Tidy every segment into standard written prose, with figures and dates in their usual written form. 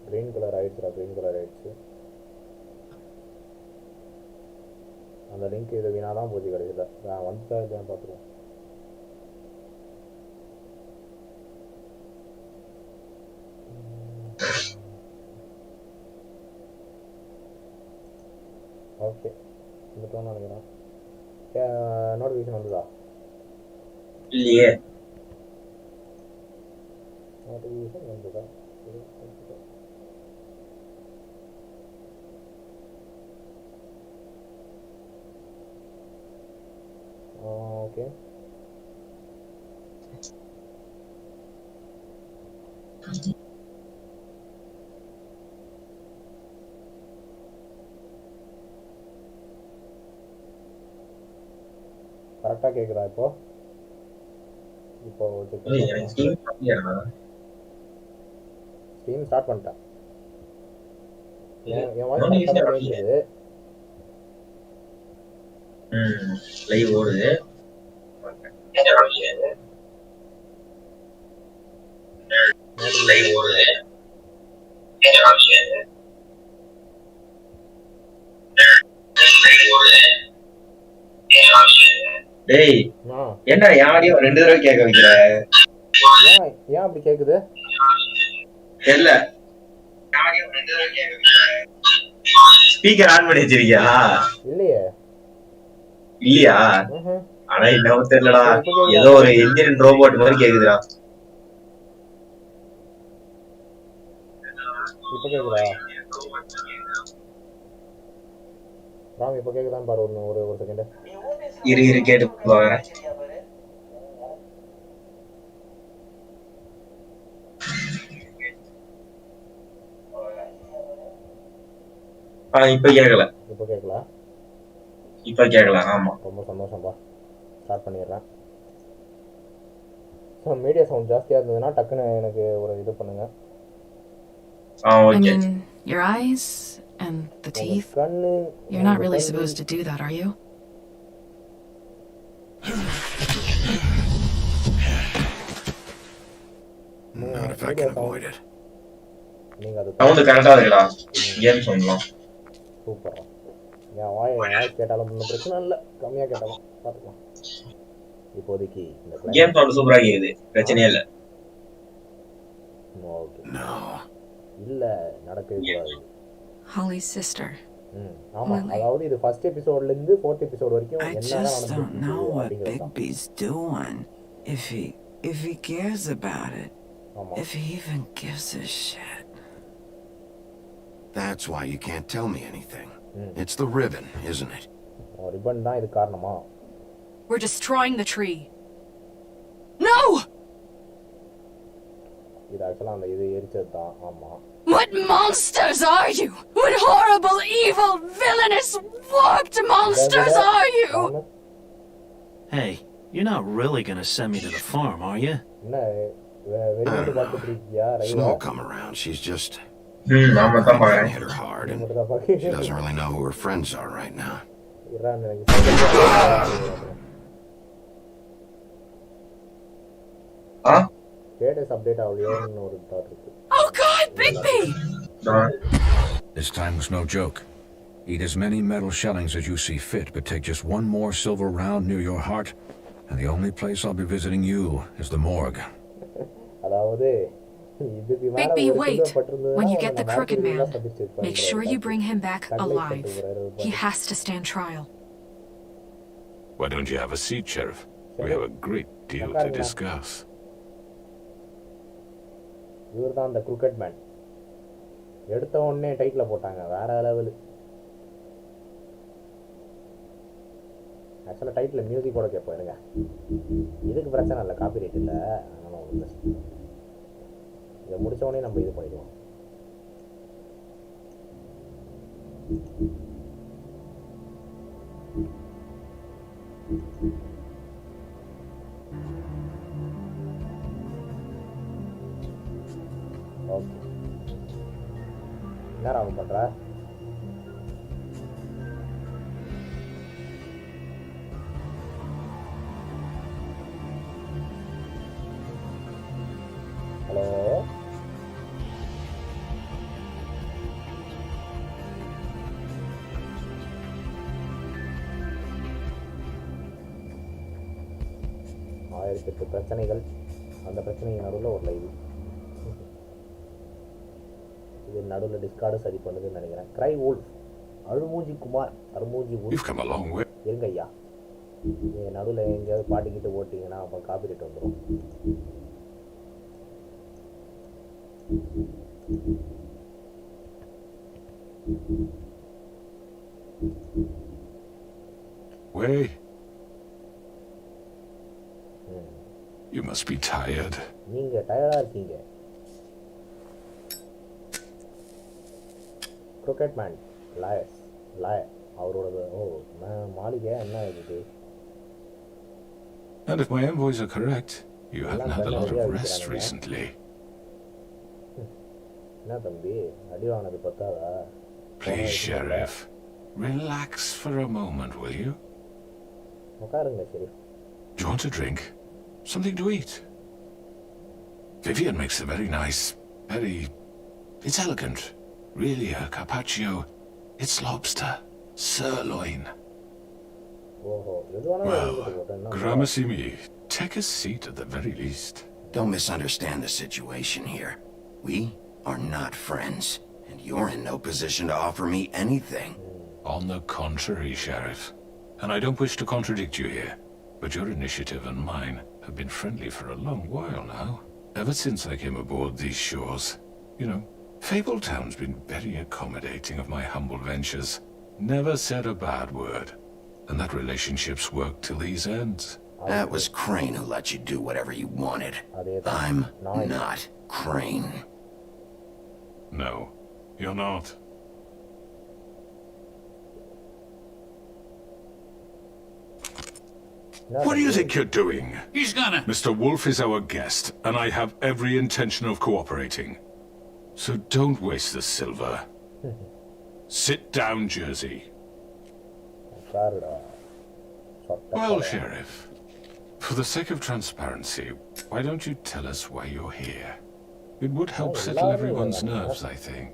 green color ஆயிடுச்சுடா, green color ஆயிடுச்சு. அந்த link இது வீணாக தான் போச்சு கடைசியில். நான் வந்துட்டா இல்லையா பார்த்துருவேன். ஓகே, வந்துட்டோன்னு நினைக்கிறேன். நோட்டிஃபிகேஷன் வந்துதா? இல்லையே. நோட்டிஃபிகேஷன் வந்துதா? ஓகே, கரெக்டாக கேட்குதா? இப்போ ஸ்ட்ரீம் ஸ்டார்ட் பண்ணிட்டேன். என் வாய்ஸ் கரெக்டாக தான் கேட்குது. லைவ் ஓடுது. டேய் ஏன்டா யாரையும் 2 தடவை கேட்க வைக்கிற? ஏன் அப்படி கேக்குது? தெரியல. ஸ்பீக்கர் ஆன் பண்ணி வச்சிருக்கியா? இல்லையே. இல்லையா? ஆனா இன்னும் தெரியலடா, ஏதோ ஒரு இன்ஜின் ரோபோட் மாதிரி கேக்குதுடா. இப்ப கேக்குதா? ராம் இப்ப கேக்குதான் பாரு. ஒரு செகண்ட் இரு கேட்டு போறேன். இப்ப கேட்கல. இப்ப கேட்கல. ஆமா, ரொம்ப சந்தோஷம்பா. ஸ்டார்ட் பண்ணிடுறேன். மீடியா சவுண்ட் ஜாஸ்தியா இருந்ததுன்னா டக்குன்னு எனக்கு ஒரு இது பண்ணுங்க. Okay. Your eyes and the teeth. You're not really supposed to do that, are you? Not if I can avoid it. Sound கரெக்டா இருக்குடா. கேம் சொல்லலாம். சூப்பர். என் வாய்ஸ் கேட்டாலும் ஒன்றும் பிரச்சனை இல்லை, கம்மியா கேட்டாலும் பார்த்துக்கலாம். இப்போதைக்கு இந்த கேம் சவுண்ட் சூப்பரா கேக்குது, பிரச்சனையே இல்லை. ஓகே, இல்ல நடக்கவே கூடாது. Holly's sister. ஆமா, அதாவது இது ஃபர்ஸ்ட் எபிசோட்ல இருந்து 4th எபிசோட் வரைக்கும் என்னடா நடந்துச்சு அப்படிங்கறது. Bigby's doing if he cares about it. If he even gives a shit. That's why you can't tell me anything. It's the ribbon, isn't it? Ribbon தான் இது காரணமா? We're destroying the tree. No! இது ஆக்சுவலா அந்த இது எரிச்சது தான். ஆமா. What monsters are you? What horrible, evil, villainous, warped monsters are you? Hey, you're not really gonna send me to the farm, are you? Snow come around. She's just hit her hard, and she doesn't really know who her friends are right now. Status update ஆவலையோன்னு ஒரு thought இருக்கு. Oh God, Bigby! This time was no joke. Eat as many metal shellings as you see fit, but take just one more silver round near your heart, and the only place I'll be visiting you is the morgue. Bigby, wait. When you get the crooked man, make sure you bring him back alive. He has to stand trial. Why don't you have a seat, Sheriff? We have a great deal to discuss. இவர்தான் அந்த crooked man. எடுத்த உடனே டைட்டில போட்டாங்க, வேற level. ஆக்சுவலா title music கூட கேட்போம். இருங்க, இதுக்கு பிரச்சனை இல்லை, காப்பிரைட் இல்லை. அதனால ஒன்றும் பிரச்சனை. இதை முடிச்ச உடனே நம்ம இது பண்ணிடுவோம். ஓகே, என்ன ராம பண்ற? ஹலோ 1008 பிரச்சனைகள், அந்த பிரச்சனைக்கு நடுவில் ஒரு லைவ். இது நடுவில் டிஸ்கார்டு சரி பண்ணுதுன்னு நினைக்கிறேன். கிரை ஊல்ஃப், அருமூஞ்சி குமார், அருமூஞ்சி இருங்க ஐயா, நீங்கள் நடுவில் எங்கேயாவது பாட்டிக்கிட்டு ஓட்டிங்கன்னா அப்போ காப்பிரைட் வந்துடும். Way. You must be tired. நீங்க டயர்டா இருக்கீங்க. Crooked man, liars, liar. அவரோட மாளிகை என்ன இது? And if my envoys are correct, you haven't had a lot of rest recently. என்ன தம்பி, அடிவானது பத்தாதா? Please, Sheriff, relax for a moment, will you? உட்காருங்க Sharif. Do you want a drink? Something to eat? Vivian makes a very nice, it's elegant. Really a carpaccio. It's lobster, sirloin. Well, gramercy me. Take a seat at the very least. Don't misunderstand the situation here. We are not friends, and you're in no position to offer me anything. On the contrary, Sheriff. And I don't wish to contradict you here, but your initiative and mine have been friendly for a long while now. Ever since I came aboard these shores. You know, Fabletown's been very accommodating of my humble ventures. Never said a bad word. And that relationship's worked till these ends. That was Crane who let you do whatever you wanted. I'm not Crane. No, you're not. What do you think you're doing? He's gonna... Mr. Wolf is our guest, and I have every intention of cooperating. So don't waste the silver. Sit down, Jersey. Well, Sheriff, for the sake of transparency, why don't you tell us why you're here? It would help settle everyone's nerves, I think.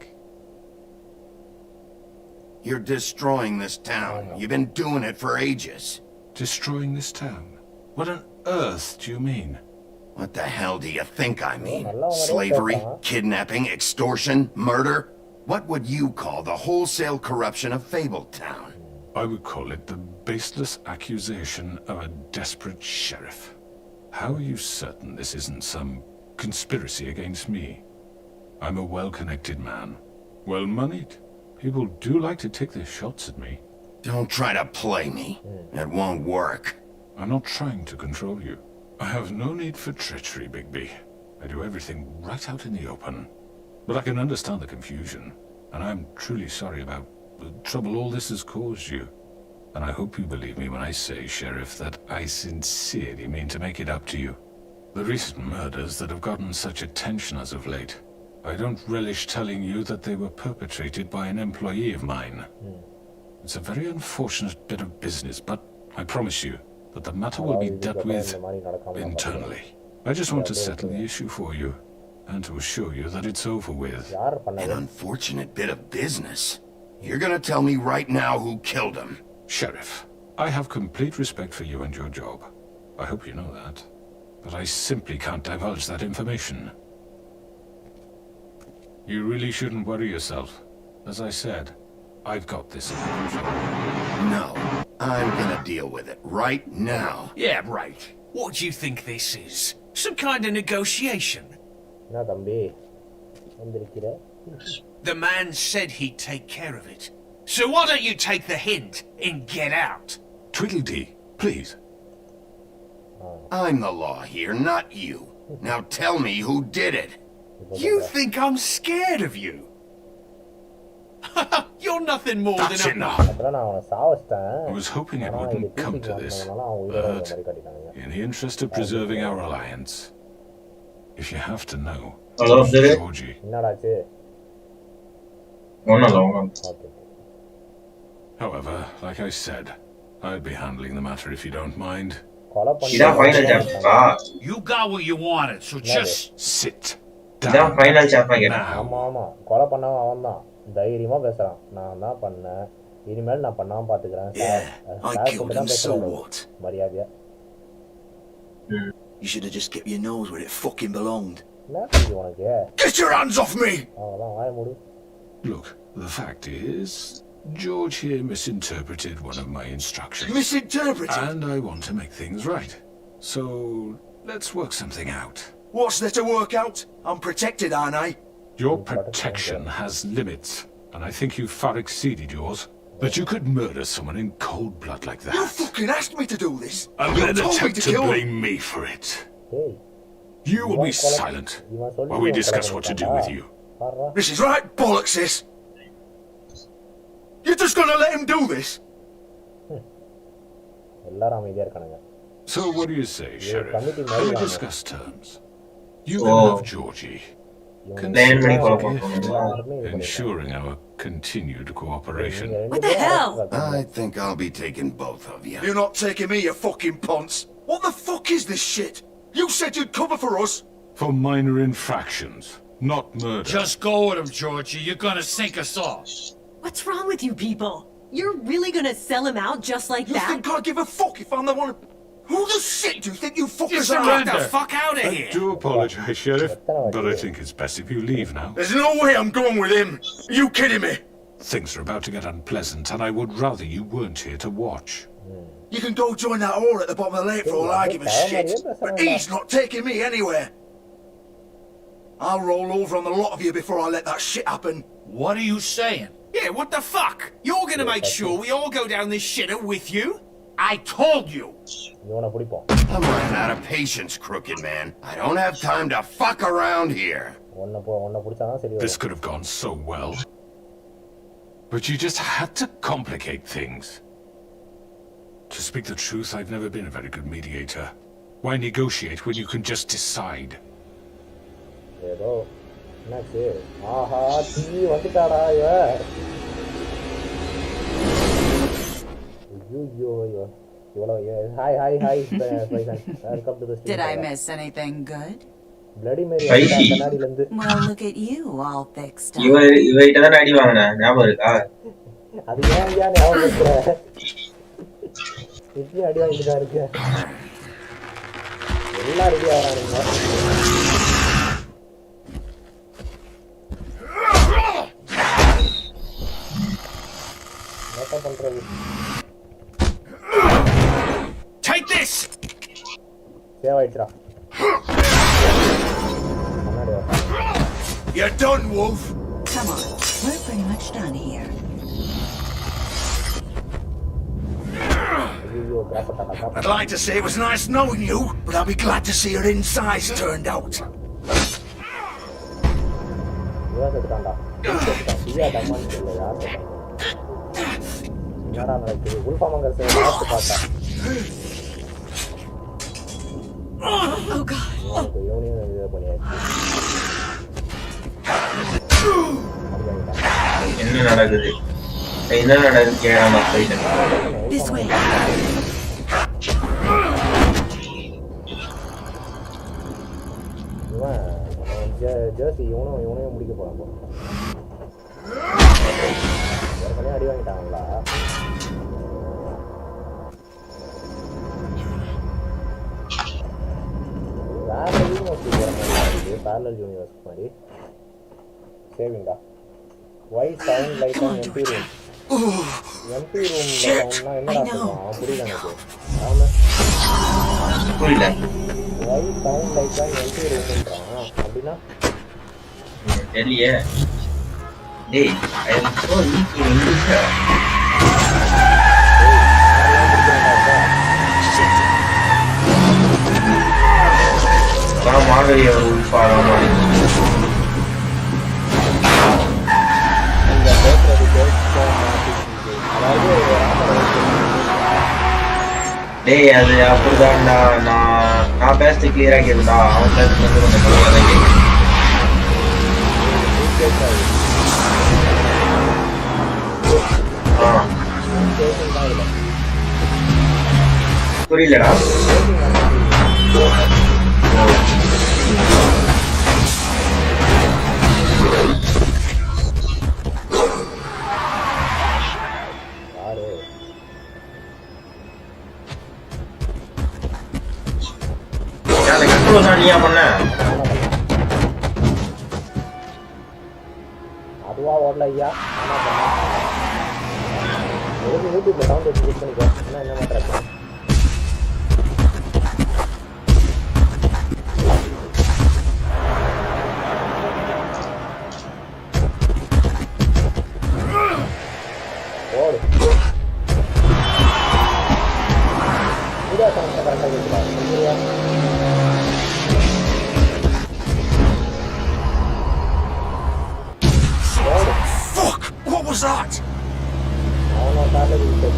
You're destroying this town. You've been doing it for ages. Destroying this town? What on earth do you mean? What the hell do you think I mean? Slavery, kidnapping, extortion, murder? What would you call the wholesale corruption of Fabletown? I would call it the baseless accusation of a desperate sheriff. How are you certain this isn't some conspiracy against me? I'm a well-connected man, well-moneyed. People do like to take their shots at me. Don't try to play me. It won't work. I'm not trying to control you. I have no need for treachery, Bigby. I do everything right out in the open. But I can understand the confusion, and I'm truly sorry about the trouble all this has caused you. And I hope you believe me when I say, Sheriff, that I sincerely mean to make it up to you. The recent murders that have gotten such attention as of late, I don't relish telling you that they were perpetrated by an employee of mine. It's a very unfortunate bit of business, but I promise you that the matter will be dealt with internally. I just want to settle the issue for you, and to assure you that it's over with. An unfortunate bit of business? You're gonna tell me right now who killed him? Sheriff, I have complete respect for you and your job. I hope you know that. But I simply can't divulge that information. You really shouldn't worry yourself. As I said, I've got this under control. No, I'm gonna deal with it right now. Yeah, right. What do you think this is? Some kind of negotiation? The man said he'd take care of it. So why don't you take the hint and get out? Tweedledee, please. I'm the law here, not you. Now tell me who did it. You think I'm scared of you? You're nothing more That's than enough. I was hoping it wouldn't come to this, but in the interest of preserving our alliance, if you have to know, Georgie. However, like I said, I'd be handling the matter if you don't mind. இதான் final சாப்டரா? You got what you wanted, so just sit இதான் down. Final chapter கேட்டேன். ஆமா ஆமா, கொலை பண்ணவன் அவன் தான். தைரியமா பேசுறான். நான் தான் பண்ணேன், இனிமேல் நான் பண்ணாம பாத்துக்கிறேன். Yeah, I killed him, so what? மரியாதையா. You should have just kept your nose where it fucking belonged. Get your hands off me! Oh, Look, the fact is, George here misinterpreted one of my instructions. Misinterpreted? And I want to make things right. So, let's work something out. What's there to work out? I'm protected, aren't I? Your protection has limits, and I think you've far exceeded yours. But you could murder someone in cold blood like that. You fucking asked me to do this. And You then told me attempt to kill blame me for it. hey. You will be silent while we discuss what to do with you. This is right bollocks, sis. You're just gonna let him do this? எல்லாரும் அமைதியா இருக்கானுங்க. So what do you say, Sheriff? Can we discuss terms? You can have Georgie. Consider it a gift, ensuring our continued cooperation. What the hell? I think I'll be taking both of you. You're not taking me, you fucking ponce. What the fuck is this shit? You said you'd cover for us. For minor infractions, not murder. Just go with him, Georgie. You're gonna sink us all. What's wrong with you people? You're really gonna sell him out just like You that? think I give a fuck if I'm the one? Who the shit do you think you fuckers are? Get the fuck out of I here! do apologize, Sheriff, but I think it's best if you leave now. There's no way I'm going with him. Are you kidding me? Things are about to get unpleasant, and I would rather you weren't here to watch. You can go join that whore at the bottom of the lake for all I give a shit. But he's not taking me anywhere. I'll roll over on the lot of you before I let that shit happen. What are you saying? Yeah, what the fuck? You're gonna make sure we all go down this shitter with you? I told you! இவனை பிடிப்போம். I'm running out of patience, crooked man. I don't have time to fuck around here. உன்னை பிடிச்சாதான் சரி This could have gone so well. But you just had to complicate things. To speak the truth, I've never been a very good mediator. Why negotiate when you can just decide? ஏதோ என்னாச்சு? ஆஹா, தீ வந்துட்டாடா இவன். ஐயோ. Hi. Welcome to the stream. Did I miss anything good? Bloody Mary கண்ணாடில இருந்து. Well, look at you, all fixed up. இவகிட்ட தான் அடி வாங்கின ஞாபகம் இருக்கா? அது ஏன் ஞாபகம் இருக்கற? இப்படி அடி வாங்கிட்டு தான் இருக்கு. எல்லாம் ரெடி ஆறானுங்க. என்ன பண்றது? Take this! சேவ் ஆயிடுச்சுடா. You're done, Wolf. Come on, we're pretty much done here. I'd like to say it was nice knowing you, but I'll be glad to see your insides turned out. இவன் செத்துட்டான்டா. சியா டம்மான்னு சொல்லு யார் செத்தாங்க? என்னடா நடக்குது? உல்பாமங்கர் save last பார்த்தா. Oh god. இவனையும் இது பண்ணியாச்சு. என்ன நடக்குது? என்ன நடக்குது கேடாம போயிட்டு. This way. ஜெர்சி இவனையும் முடிக்க போறான் போ. ஏற்கனவே அடி வாங்கிட்டாங்களா? வேற யூனிவர்சிட்டி போற மாதிரி இருக்குது. பேரலல் யூனிவர்ஸ் மாதிரி. சேவிங்கா. Why sound like an empty room? Empty room soundனா என்னடா சொல்றான்? புரியல எனக்கு. புரியல. Why sound like an empty roomன்றான். அப்படினா தெரியலையே. டேய், I am so weak in English. வா மாடலிய உள்பாடா மாதிரி. டேய் அது அப்படிதான்டா. நான் பேசுறது கிளியரா கேக்குதா? அவன் பேசுறது கொஞ்சம் கம்மியா தான் கேக்குது. புரியலடா. கோசம் நீயா பண்ண? அதுவா ஓடல ஐயா. யூடியூப்ல சவுண்ட் வச்சு யூஸ் பண்ணிக்கோ. என்ன மாட்டாங்க ஓடு. இதா சவுண்ட் கரெக்டாக கேட்கலாம். Fuck! What was that? அவனோட காலில் விட்டு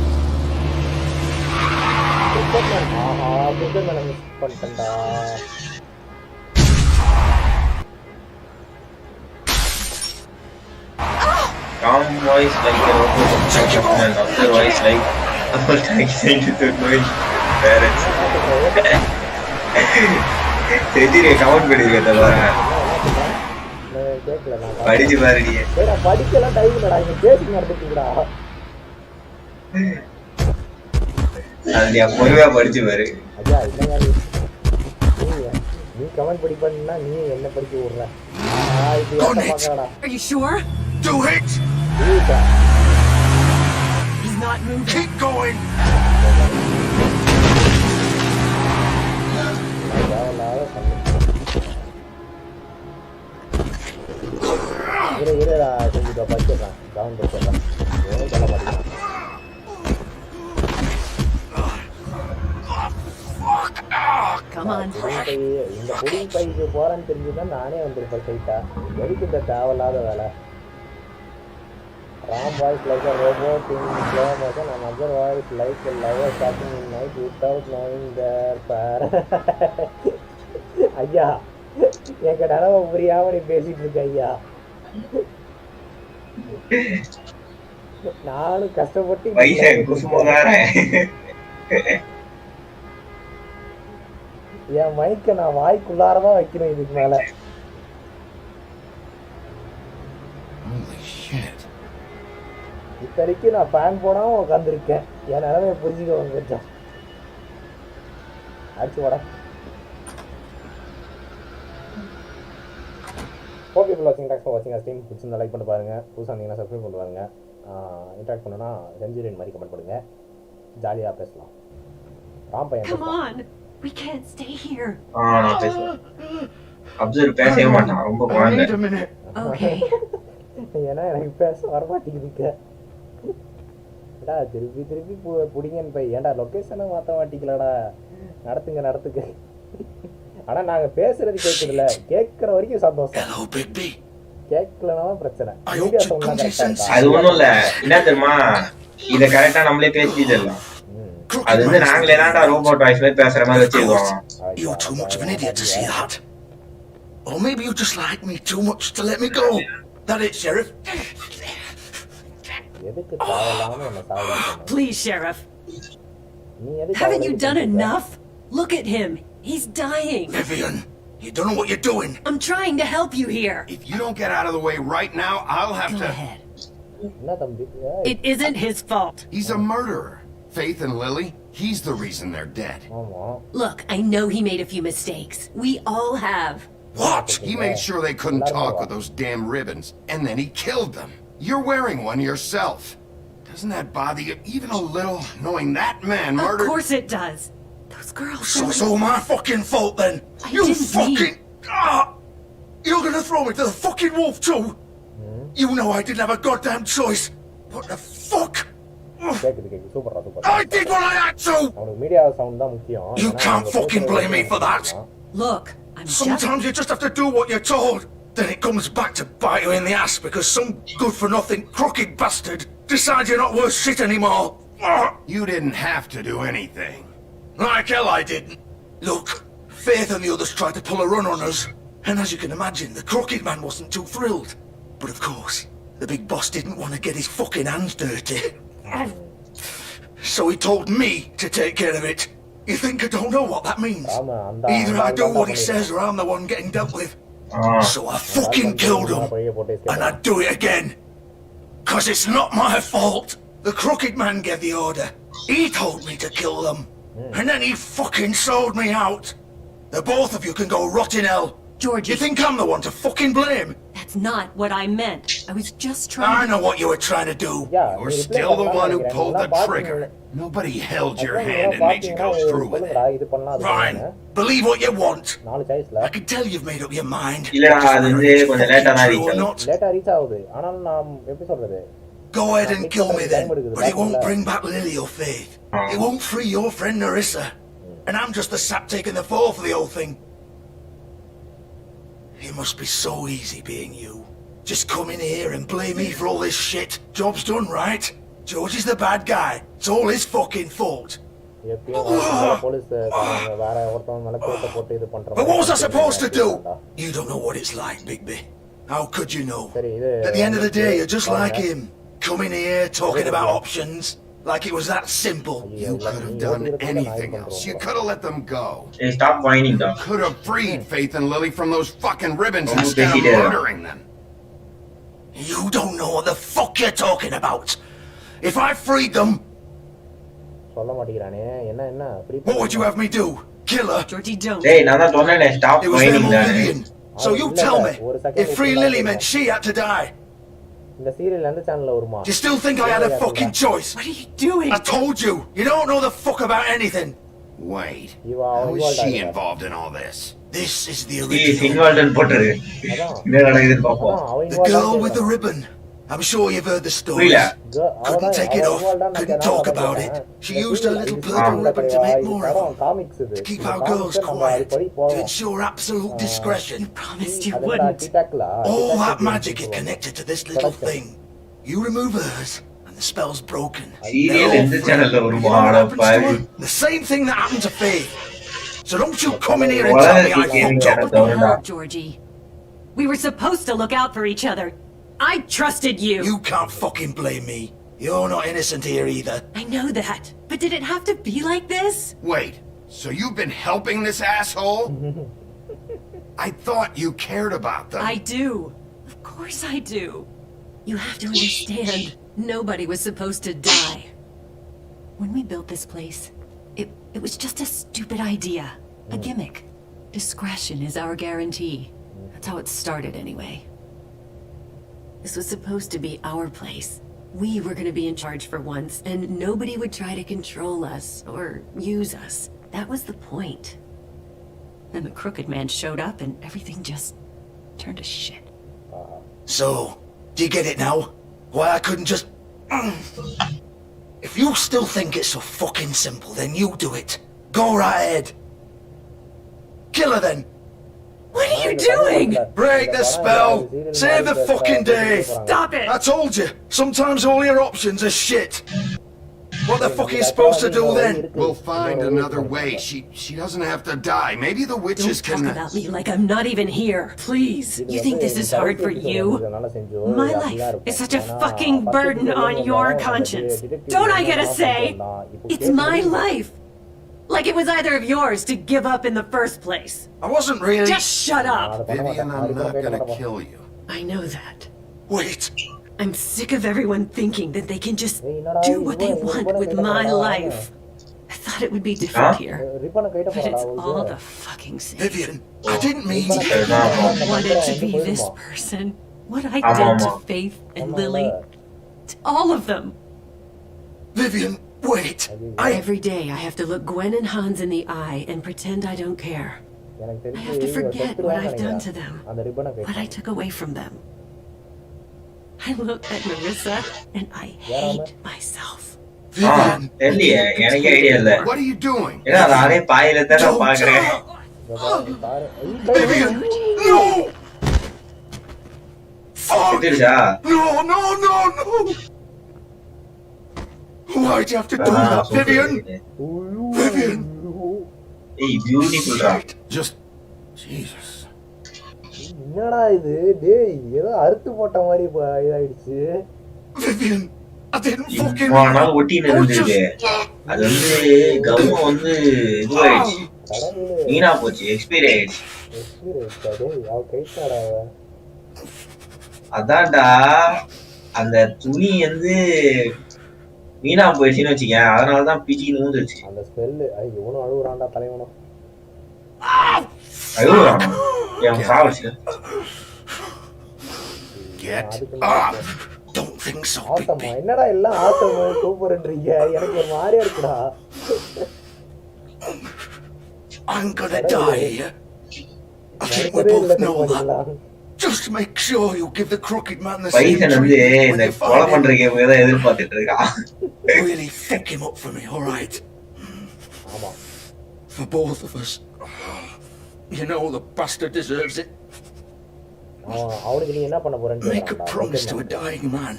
கிரிக்கெட் மேன். ஆஹா, கிரிக்கெட் மேனை மிஸ் பண்ணிட்டேன்டா. Calm voice like a robot and other voice like a taxing to my parents. தெரியுது கமெண்ட் பண்ணிருக்க தவிர கேட்கல. நான் படிச்சு பாருடியே. படிக்கலாம் டைம் இல்லடா, இங்க பேசி நடந்துட்டீங்கடா. அது நீ பொறுமையா படிச்சு பாரு. ஐயா இல்லையா, நீ கமெண்ட் படிப்பா, நீ என்ன படிக்க விடுற? இது பார்க்கறடா. Are you sure? Do it! He's not moving. Keep going! இருடா, கொஞ்சம் படிச்சிடறான். கவுண்ட் வச்சிடறான். ஒன்றும் சொல்ல மாட்டேங்கிறான். Come on. இந்த புடி பைக்கு போறேன்னு தெரிஞ்சுதான் நானே வந்திருப்பேன் சைட்டா. எதுக்கு இந்த தேவையில்லாத வேலை? Ram voice like a robot in slow motion and other voice like a lover talking in night without knowing their pair. ஐயா, எங்க நிலவை புரியாம நீ பேசிட்டு இருக்க ஐயா. நானும் கஷ்டப்பட்டு என் மைக்க நான் வாய்க்குள்ளாரதான் வைக்கணும் இதுக்கு மேல. இத்தனைக்கும் நான் ஃபேன் போடாம உட்காந்துருக்கேன். என் நிலைமையை புரிஞ்சுக்கோங்க கொஞ்சம். ஆச்சு வாடா. ஓகே இப்போ வாட்சிங் தேங்க்ஸ் ஃபார் வாட்சிங் ஸ்ட்ரீம். பிடிச்சிருந்தா லைக் பண்ணி பாருங்க. புதுசாக இருந்தீங்கன்னா சப்ஸ்கிரைப் பண்ணி பாருங்க. இன்ட்ராக்ட் பண்ணணும்னா செஞ்சுரியன் மாதிரி கமெண்ட் பண்ணுங்க. ஜாலியாக பேசலாம். ராம் பையன் Come on. We can't stay here. நான் பேசுவேன். அப்சர்வ் பேசவே மாட்டான், ரொம்ப குழந்தை. Okay. ஏன்னா எனக்கு பேச வரமாட்டேங்குதுங்க. ஏடா திருப்பி திருப்பி பிடிங்கன்னு போய் ஏன்டா லொக்கேஷனை மாற்ற மாட்டீங்களாடா. நடத்துங்க. ஆனால் நாங்கள் பேசுறது கேட்குதுல்ல, கேட்குற வரைக்கும் சந்தோஷம். கேட்கலனாலும் பிரச்சனை. அது ஒன்றும் இல்லை, என்ன தெரியுமா, இதை கரெக்டாக நம்மளே பேசிடலாம். அது வந்து நாங்களே தான்டா ரோபோட் வாய்ஸ்ல பேசுற மாதிரி வச்சிருக்கோம். You're too much of an idiot to see that. Or maybe you just like me too much to let me go. That it, Sheriff? Please, Sheriff. Haven't you done enough? Look at him. He's dying. Vivian, you don't know what you're doing. I'm trying to help you here. If you don't get out of the way right now, I'll have Go to... ahead. It isn't his fault. He's a murderer. Faith and Lily, he's the reason they're dead. Look, I know he made a few mistakes. We all have. What? He made sure they couldn't talk with those damn ribbons, and then he killed them. You're wearing one yourself. Doesn't that bother you even a little, knowing that man murdered... Of course it does. Those girls... So it's all my fucking fault then? You fucking... You're gonna throw me to the fucking wolf too? You know I didn't have a goddamn choice. What the fuck? I did what I had to! You can't fucking blame me for that! Look, Sometimes you just have to do what you're told. Then it comes back to bite you in the ass because some good-for-nothing crooked bastard decides you're not worth shit anymore. You didn't have to do anything. Like hell I didn't. Look, Faith and the others tried to pull a run on us. And as you can imagine, the crooked man wasn't too thrilled. But of course, the big boss didn't want to get his fucking hands dirty. So he told me to take care of it. You think I don't know what that means? Either I do what he says or I'm the one getting dealt with. So I fucking killed him. And I'd do it again. 'Cause it's not my fault. The crooked man gave the order. He told me to kill them. And then he fucking sold me out. The both of you can go rot in hell. Georgie. You think I'm the one to fucking blame? That's not what I meant. I was just trying I know what you were trying to do. You're still the one who pulled the trigger. Nobody held your hand and made you go through with it. Fine. Believe what you want. I can tell you've made up your mind. True or not. Go ahead and kill me then, but it won't bring back Lily or Faith. It won't free your friend Narissa. And I'm just the sap taking the fall for the whole thing. It must be so easy being you. Just come in here and blame me for all this shit. Job's done, right? George is the bad guy. It's all his fucking fault. But what was I supposed to do? You don't know what it's like, Bigby. How could you know? At the end of the day, you're just like him. Coming here, talking about options. Like it was that simple. You could have done anything else. You could have let them go. Hey, stop whining, dog. You could have freed Faith and Lily from those fucking ribbons instead of murdering them. You don't know what the fuck you're talking about. If I freed them, what would you have me do? Kill her? Georgie, don't. Hey, Nana, stop It was them whining, or dog. Lillian. So you tell me, if free Lily meant she had to die, do you still think I had a fucking choice? What are you doing? I told you, you don't know the fuck about anything. Wait, how is she involved in all this? This is the He is original. involved in pottery. The girl with the ribbon. I'm sure you've heard the story. Couldn't take it off, couldn't talk about it. She used her little purple ribbon to make more of them. To keep our girls quiet, to ensure absolute discretion. You promised you wouldn't. All that magic is connected to this little thing. You remove hers, and the spell's broken. The same thing that happened to Faith. So don't you come in here and tell me I fucked up. What the hell, Georgie? We were supposed to look out for each other. I trusted you. You can't fucking blame me. You're not innocent here either. I know that. But did it have to be like this? Wait, so you've been helping this asshole? I thought you cared about them. I do. Of course I do. You have to understand, nobody was supposed to die. When we built this place, it was just a stupid idea. A gimmick. Discretion is our guarantee. That's how it started anyway. This was supposed to be our place. We were going to be in charge for once, and nobody would try to control us or use us. That was the point. Then the crooked man showed up and everything just turned to shit. So, do you get it now? Why I couldn't just... If you still think it's so fucking simple, then you do it. Go right ahead. Kill her then. What are you doing? Break the spell. Save the fucking day. Stop it. I told you. Sometimes all your options are shit. What the fuck are you supposed to do then? We'll find another way. She doesn't have to die. Maybe the witches Don't talk about me like I'm not even here. Please. You think this is hard for you? My life is such a fucking burden on your conscience. Don't I get a say? It's my life. Like it was either of yours to give up in the first place. I wasn't really... Just shut up. Vivian, I'm not gonna kill you. I know that. Wait. I'm sick of everyone thinking that they can just do what they want with my life. I thought it would be different here. But it's all the fucking same. Vivian, I didn't mean to... I wanted to be this person. What I did to Faith and Lily. To all of them. Vivian, wait. Every day I have to look Gwen and Hans in the eye and pretend I don't care. I have to forget what I've done to them. What I took away from them. I look at Narissa and I hate myself. தெரியலையே எனக்கு idea இல்ல What are you doing? ஏன்னா நானே பாயில தான் நான் பாக்குறேன் Vivian, no! Fuck! No, no, no, no! Why'd you have to do that, Vivian? Vivian! Hey, beautiful rap. Just... Jesus. என்னடா இது டேய் ஏதோ அறுத்து போட்ட மாதிரி இதாயிடுச்சு Vivian, I didn't fucking... நாள் ஒட்டின்னு இருந்துருக்கு அது வந்து கவனம் வந்து இதுவாயிடுச்சு வீணா போச்சு எக்ஸ்பீரி ஆயிடுச்சு அதான்டா அந்த துணி வந்து வீணா போயிடுச்சுன்னு வச்சுக்கேன் அதனாலதான் பிச்சின்னு ஊந்துருச்சு அந்த ஸ்மெல்லு இவனும் அழுகுறான்டா தலைவனும் Get up! Don't think so, ஆட்டமா என்னடா எல்லாம் ஆட்டம் சூப்பர்ன்றீங்க எனக்கு ஒரு மாதிரியா இருக்குடா I'm gonna die here. I think we both know that. Just make sure you give the crooked man the same treatment when you find him. Really fuck him up for me, alright? For both of us. You know the bastard deserves it. Make a promise to a dying man.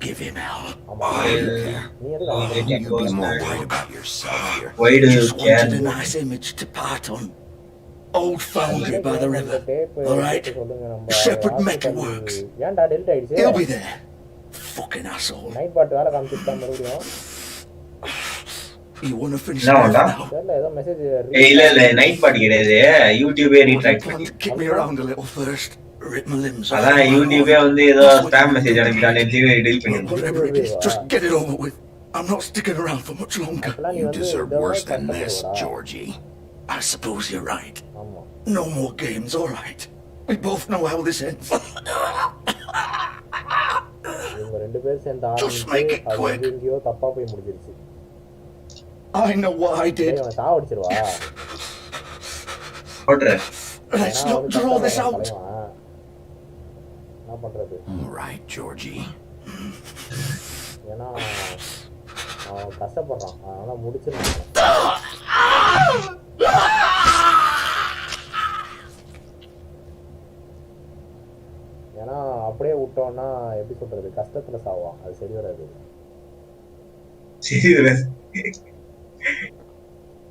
Give him hell. I don't care. You be more worried about yourself here. Just wanted a nice image to part on. Old foundry by the river. Alright? Shepherd Metalworks. He'll be there. Fucking asshole. You wanna finish that now? night party கிடையாது யூடியூபே ரீட்ராக்ட் பண்ணி Kick me around a little first. Rip my limbs off. அதான் யூடியூபே வந்து ஏதோ spam message அனுப்பிட்டானே delete பண்ணிடு Whatever it is, just get it over with. I'm not sticking around for much longer. You deserve worse than this, Georgie. I suppose you're right. No more games, alright. We both know how this ends. Just make it quick. I know what I did. Let's not draw this out. All right, Georgie. கஷ்டப்படுறான் அதனால முடிச்சிருக்கான் ஏன்னா அப்படியே விட்டோம்னா எப்படி சொல்றது கஷ்டத்துல சாவான் அது சரி வராது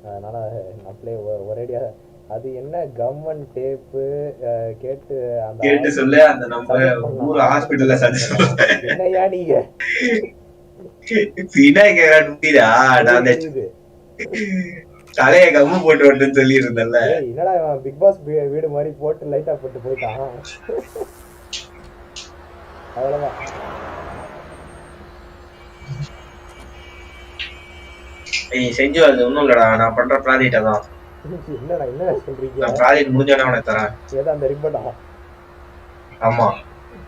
அதனால நம்மளே ஒரேடியா அது என்ன கம்மன் டேப்பு கேட்டு அந்த கேட்டு சொல்ல அந்த நம்ம ஊர் ஹாஸ்பிடல்ல என்னையா நீங்க தலைய கம்மு போட்டு வரட்டுன்னு சொல்லி இருந்தல என்னடா பிக் பாஸ் வீடு மாதிரி போட்டு லைட்டா போட்டு போயிட்டான் அவ்வளவுதான் செஞ்சு அது ஒண்ணும் இல்லடா நான் பண்ற ப்ராஜெக்ட் அதான் என்னடா என்ன சொல்றீங்க நான் ப்ராஜெக்ட் முடிஞ்சோனே உனக்கு தரேன் ஏதா அந்த ரிப்போர்ட்டா ஆமா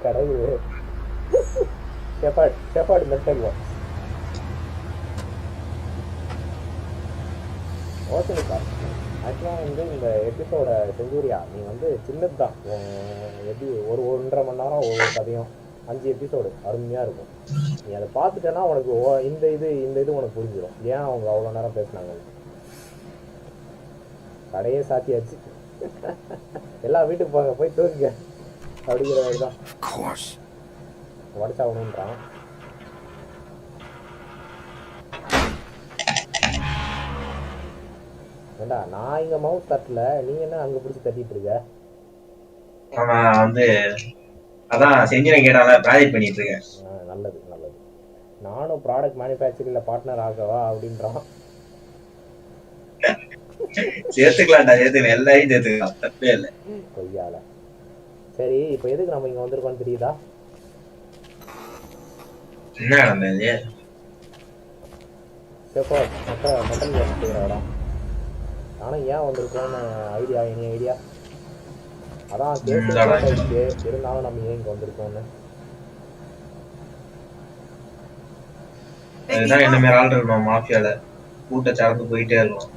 கடவுளே ஷெப்பர்ட் மென்டல் ஒர்க் ஓகேக்கா ஆக்சுவலாக வந்து இந்த எபிசோட செஞ்சுரியா நீ வந்து சின்னது தான் எப்படி ஒரு 1.5 மணி நேரம் ஒவ்வொரு கதையும் 5 எபிசோடு அருமையாக இருக்கும் நீ அதை பார்த்துட்டேன்னா உனக்கு இந்த இது உனக்கு புரிஞ்சிடும் ஏன் அவங்க அவ்வளோ நேரம் பேசினாங்க கடையே சாத்தியாச்சு எல்லா வீட்டுக்கு போங்க போய் தூக்குங்க அப்படிங்கிற மாதிரி தான் உடச்சாகணுன்றான் ஏண்டா நான் இங்க மவுஸ் தட்டல நீ என்ன அங்க பிடிச்சி தட்டிட்டு இருக்க நான் வந்து அதான் செஞ்சின கேட்டால ப்ராஜெக்ட் பண்ணிட்டு இருக்கேன் நல்லது நல்லது நானும் ப்ராடக்ட் மேனுஃபேக்சரிங்ல பார்ட்னர் ஆகவா அப்படின்றான் சேர்த்துக்கலாம்டா சேர்த்துக்கலாம் எல்லாரையும் சேர்த்துக்கலாம் தப்பே இல்லை கொய்யால சரி இப்போ எதுக்கு நம்ம இங்க வந்திருக்கோம்னு தெரியுதா என்ன நடந்தது மெட்டல் ஒர்க் செய்கிற இடம் ஆனால் ஏன் வந்திருக்கோன்னு எனி ஐடியா அதான் கேட்டு இருந்தாலும் நம்ம ஏன் இங்கே வந்திருக்கோன்னு அதுதான் என்ன மாதிரி ஆள் இருக்கணும் மாஃபியால கூட்ட சார்ந்து போயிட்டே இருக்கும்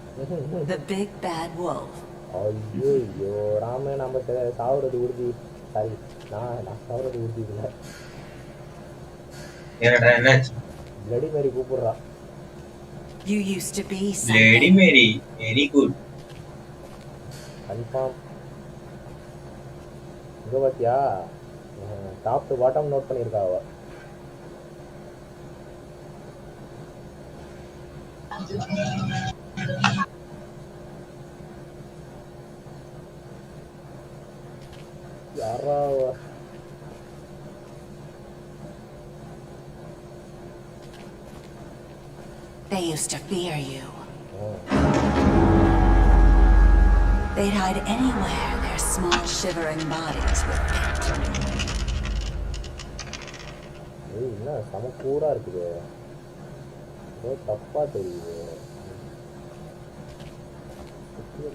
ஐயோ ராம நம்ம சாவுறது உறுதி சாரி நான் சாவுறது உறுதி இல்லை என்னடா என்னாச்சு பிளடி மேரி கூப்பிடுறா You used to be Lady Mary, very good. Confirm. இங்க பாத்தியா டாப் டு பாட்டம் நோட் பண்ணிருக்கா அவ யாரா They used to fear you. They'd hide anywhere their small shivering bodies would fit. என்ன சமக்கூரா இருக்குது ஏதோ தப்பா தெரியுது இது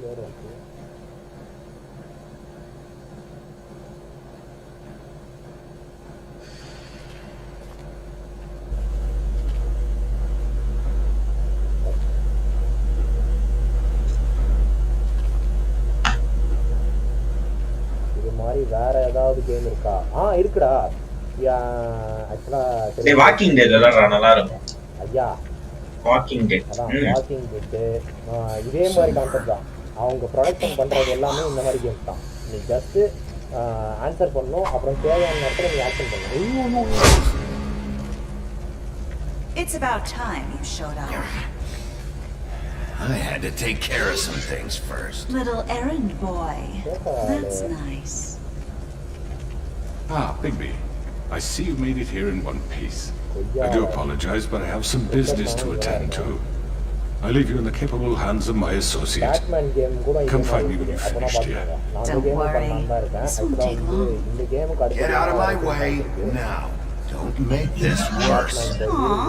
மாதிரி வேற ஏதாவது கேம் இருக்கா? இருக்குடா. ஆக்சுவலா வாக்கிங் டெட் விளையாடுறா, நல்லா இருக்கும். ஐயா வாக்கிங் டெட். அதான் வாக்கிங் டெட் இதே மாதிரி கான்செப்ட் தான். அவங்க ப்ரொடக்ஷன் பண்றது எல்லாமே இந்த மாதிரி கேம்ஸ் தான். நீ ஜஸ்ட் ஆன்சர் பண்ணணும், அப்புறம் தேவையான நேரத்தில் நீ ஆக்ஷன் பண்ணணும். It's about time you showed up. I had to take care of some things first. Little errand boy. That's nice. Bigby. I see you made it here in one piece. I do apologize, but I have some business to attend to. I leave you in the capable hands of my associate. Come find me when you've finished here. Don't worry. This won't take long. Get out of my way now. Don't make this worse. Aw,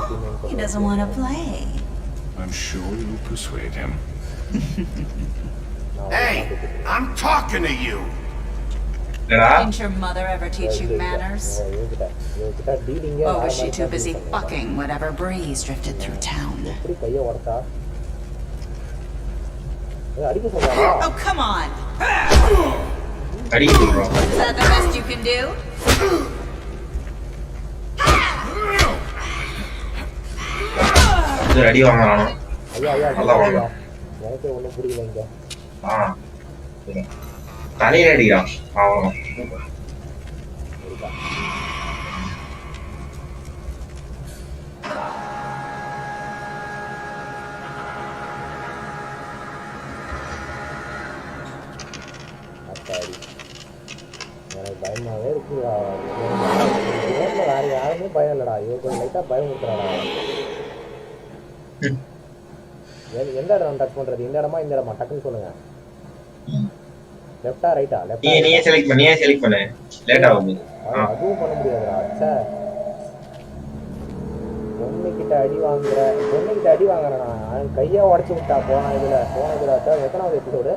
he doesn't want to play. I'm sure you'll persuade him. Hey, I'm talking to you. Didn't your mother ever teach you manners? Or was she too busy fucking whatever breeze drifted through town? Oh, come on! Is that the best you can do? அடி வாங்கலாம். நல்லா வாங்கலாம். எனக்கு ஒன்றும் புரியல இங்க. தலையில அடிக்கிறான் அவன். எனக்கு பயமாவே இருக்கு. வேற யாருமே பயம் இல்லடா. இவங்க லைட்டா பயம் கொடுக்குறாடா. எந்த இடம் டச் பண்றது? இந்த இடமா இந்த இடமா? டக்குன்னு சொல்லுங்க. லெஃப்டா ரைட்டா? லெஃப்ட். நீயே செலக்ட் பண்ணு. லேட் ஆகும். அதுவும் பண்ண முடியாதுடா. அச்சா. பொண்ணுகிட்ட அடி வாங்குறேன் நான். கையை உடைச்சு விட்டா போன இதுல எத்தனாவது எபிசோடு?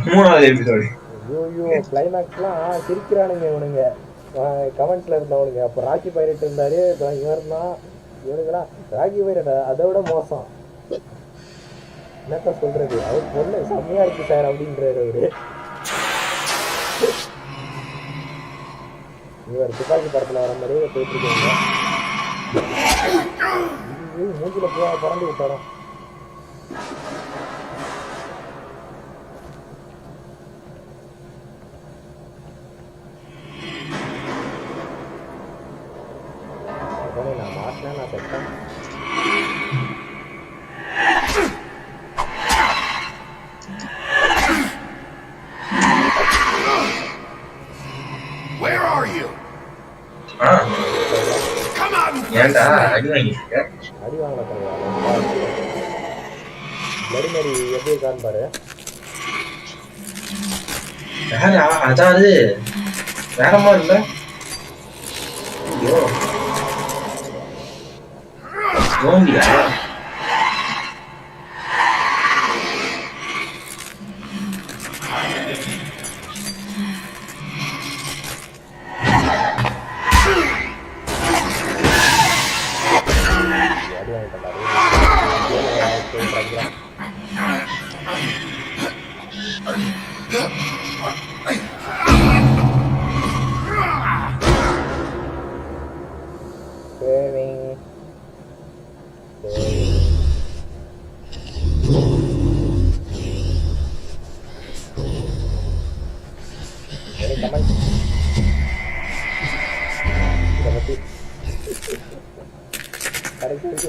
3வது எபிசோடு. ஐயோ கிளைமேக்ஸ்லாம் சிரிக்கிறானுங்க இவனுங்க கமெண்ட்ஸ்ல இருந்தவனுங்க. அப்போ ராக்கி பைரட் இருந்தாரு, இவன் இருந்தான். இவனுங்களாம் ராக்கி பைரட் அதை விட மோசம். என்னத்த சொல்றது, அவர் பொண்ணு செம்மையா இருக்கு சார் அப்படின்றாரு அவரு. இவர் துப்பாக்கி படத்துல வர மாதிரியே போயிட்டு இருக்காங்க. மூஞ்சில பறந்து விட்டாரோ. நான் மாட்டினேன், நான் செட்டேன். Where are you? Come on. ஏண்டா அடி வாங்கிட்ட? அடி வாங்கல தரவா. பிளடி மேரி எப்படி இருக்கான்னு பாரு. யாரா? அதாவது வேற மாதிரி இல்ல. ஐயோ ஜோம்பியா?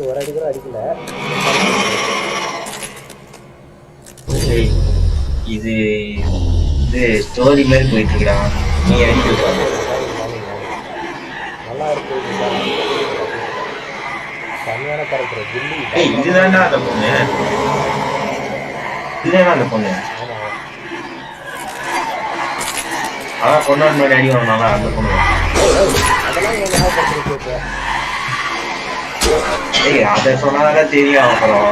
ஒரு அடி கூட அடிக்கல. இது ஸ்டோரி மாதிரி போயிட்டு இருக்கா. நீ அடிக்க நல்லா இருக்கு. செம்மையான கேரக்டர் கில்லி. இதுதான்டா அந்த பொண்ணு. இதுதான் அந்த பொண்ணு. அதான் பொண்ணு மாதிரி அடி வாங்கினால அந்த பொண்ணு. அதை சொன்னாதான் தெரியும். அப்புறம்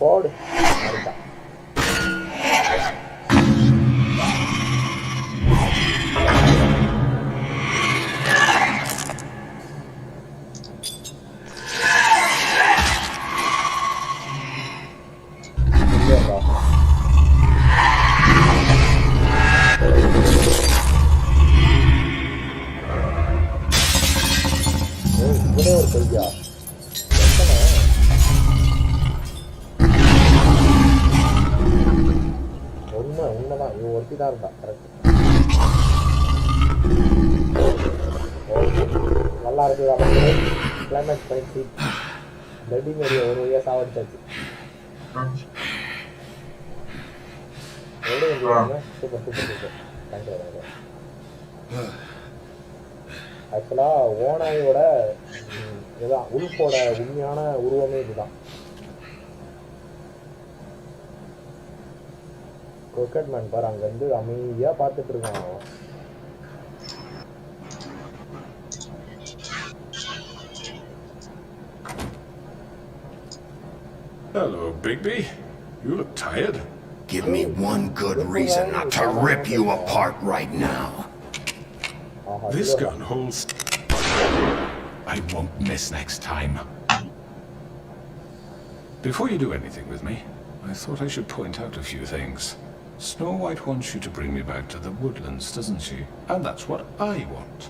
போடு அடிச்சா இவனே ஒரு கையா உண்மைதான் இவன் ஒருத்தி தான் இருந்தா கரெக்ட் நல்லா இருக்குது அப்படின்னு கிளைமேக்ஸ் பண்ணிச்சு பெட்டிங் ஏரியா ஒரு வழியாக சாவடிச்சாச்சு எவ்வளோ சூப்பர் சூப்பர் சூப்பர் தேங்க்யூ ஆக்சுவலாக ஓனாயோட இதுதான் உல்ஃபோட உண்மையான உருவமே இதுதான். கிரிக்கெட் மேன் பாரு அங்கேருந்து அமைதியாக பார்த்துட்டு இருக்கான் அவன். Hello, Bigby. You look tired. Give me one good reason not to rip you apart right now. This gun holds... I won't miss next time. Before you do anything with me, I thought I should point out a few things. Snow White wants you to bring me back to the woodlands, doesn't she? And that's what I want.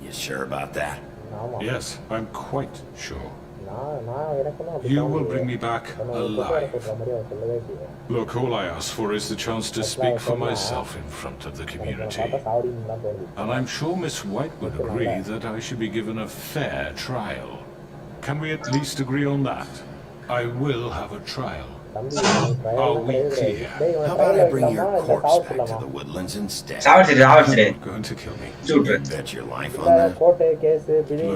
You sure about that? Yes, I'm quite sure. You will bring me back alive. Look, all I ask for is the chance to speak for myself in front of the community. And I'm sure Miss White would agree that I should be given a fair trial. Can we at least agree on that? I will have a trial. Are we clear? How about I bring your corpse back to the woodlands instead? You're going to kill me. Bet your life on that.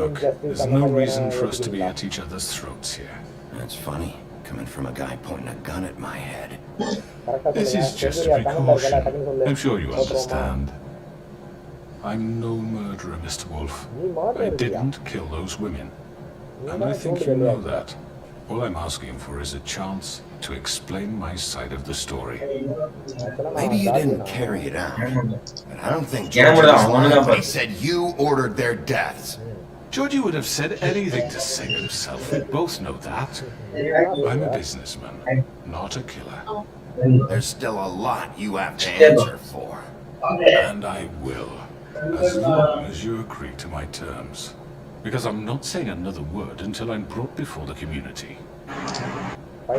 Look, there's no reason for us to be at each other's throats here. That's funny, coming from a guy pointing a gun at my head. This is just a precaution. I'm sure you understand. I'm no murderer, Mr. Wolf. I didn't kill those women. And I think you know that. All I'm asking for is a chance to explain my side of the story. Maybe you didn't carry it out, but I don't think Georgie was lying when he said you ordered their deaths. Georgie would have said anything to save himself. We both know that. I'm a businessman, not a killer. There's still a lot you have to answer for. And I will, as long as you agree to my terms. Because I'm not saying another word until I'm brought before the community. And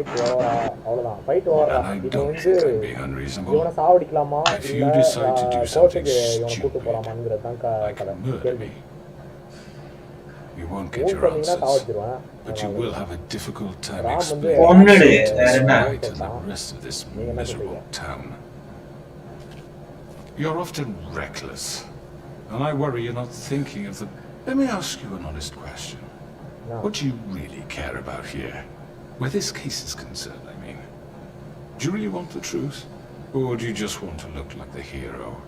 I don't think I'm being unreasonable. If you decide to do something stupid, like murder me, you won't get your answers. But you will have a difficult time explaining to Miss White and the rest of this miserable town. You're often reckless, and I worry you're not thinking of the... Let me ask you an honest question. What do you really care about here? Where this case is concerned, I mean. Do you really want the truth? Or do you just want to look like the hero?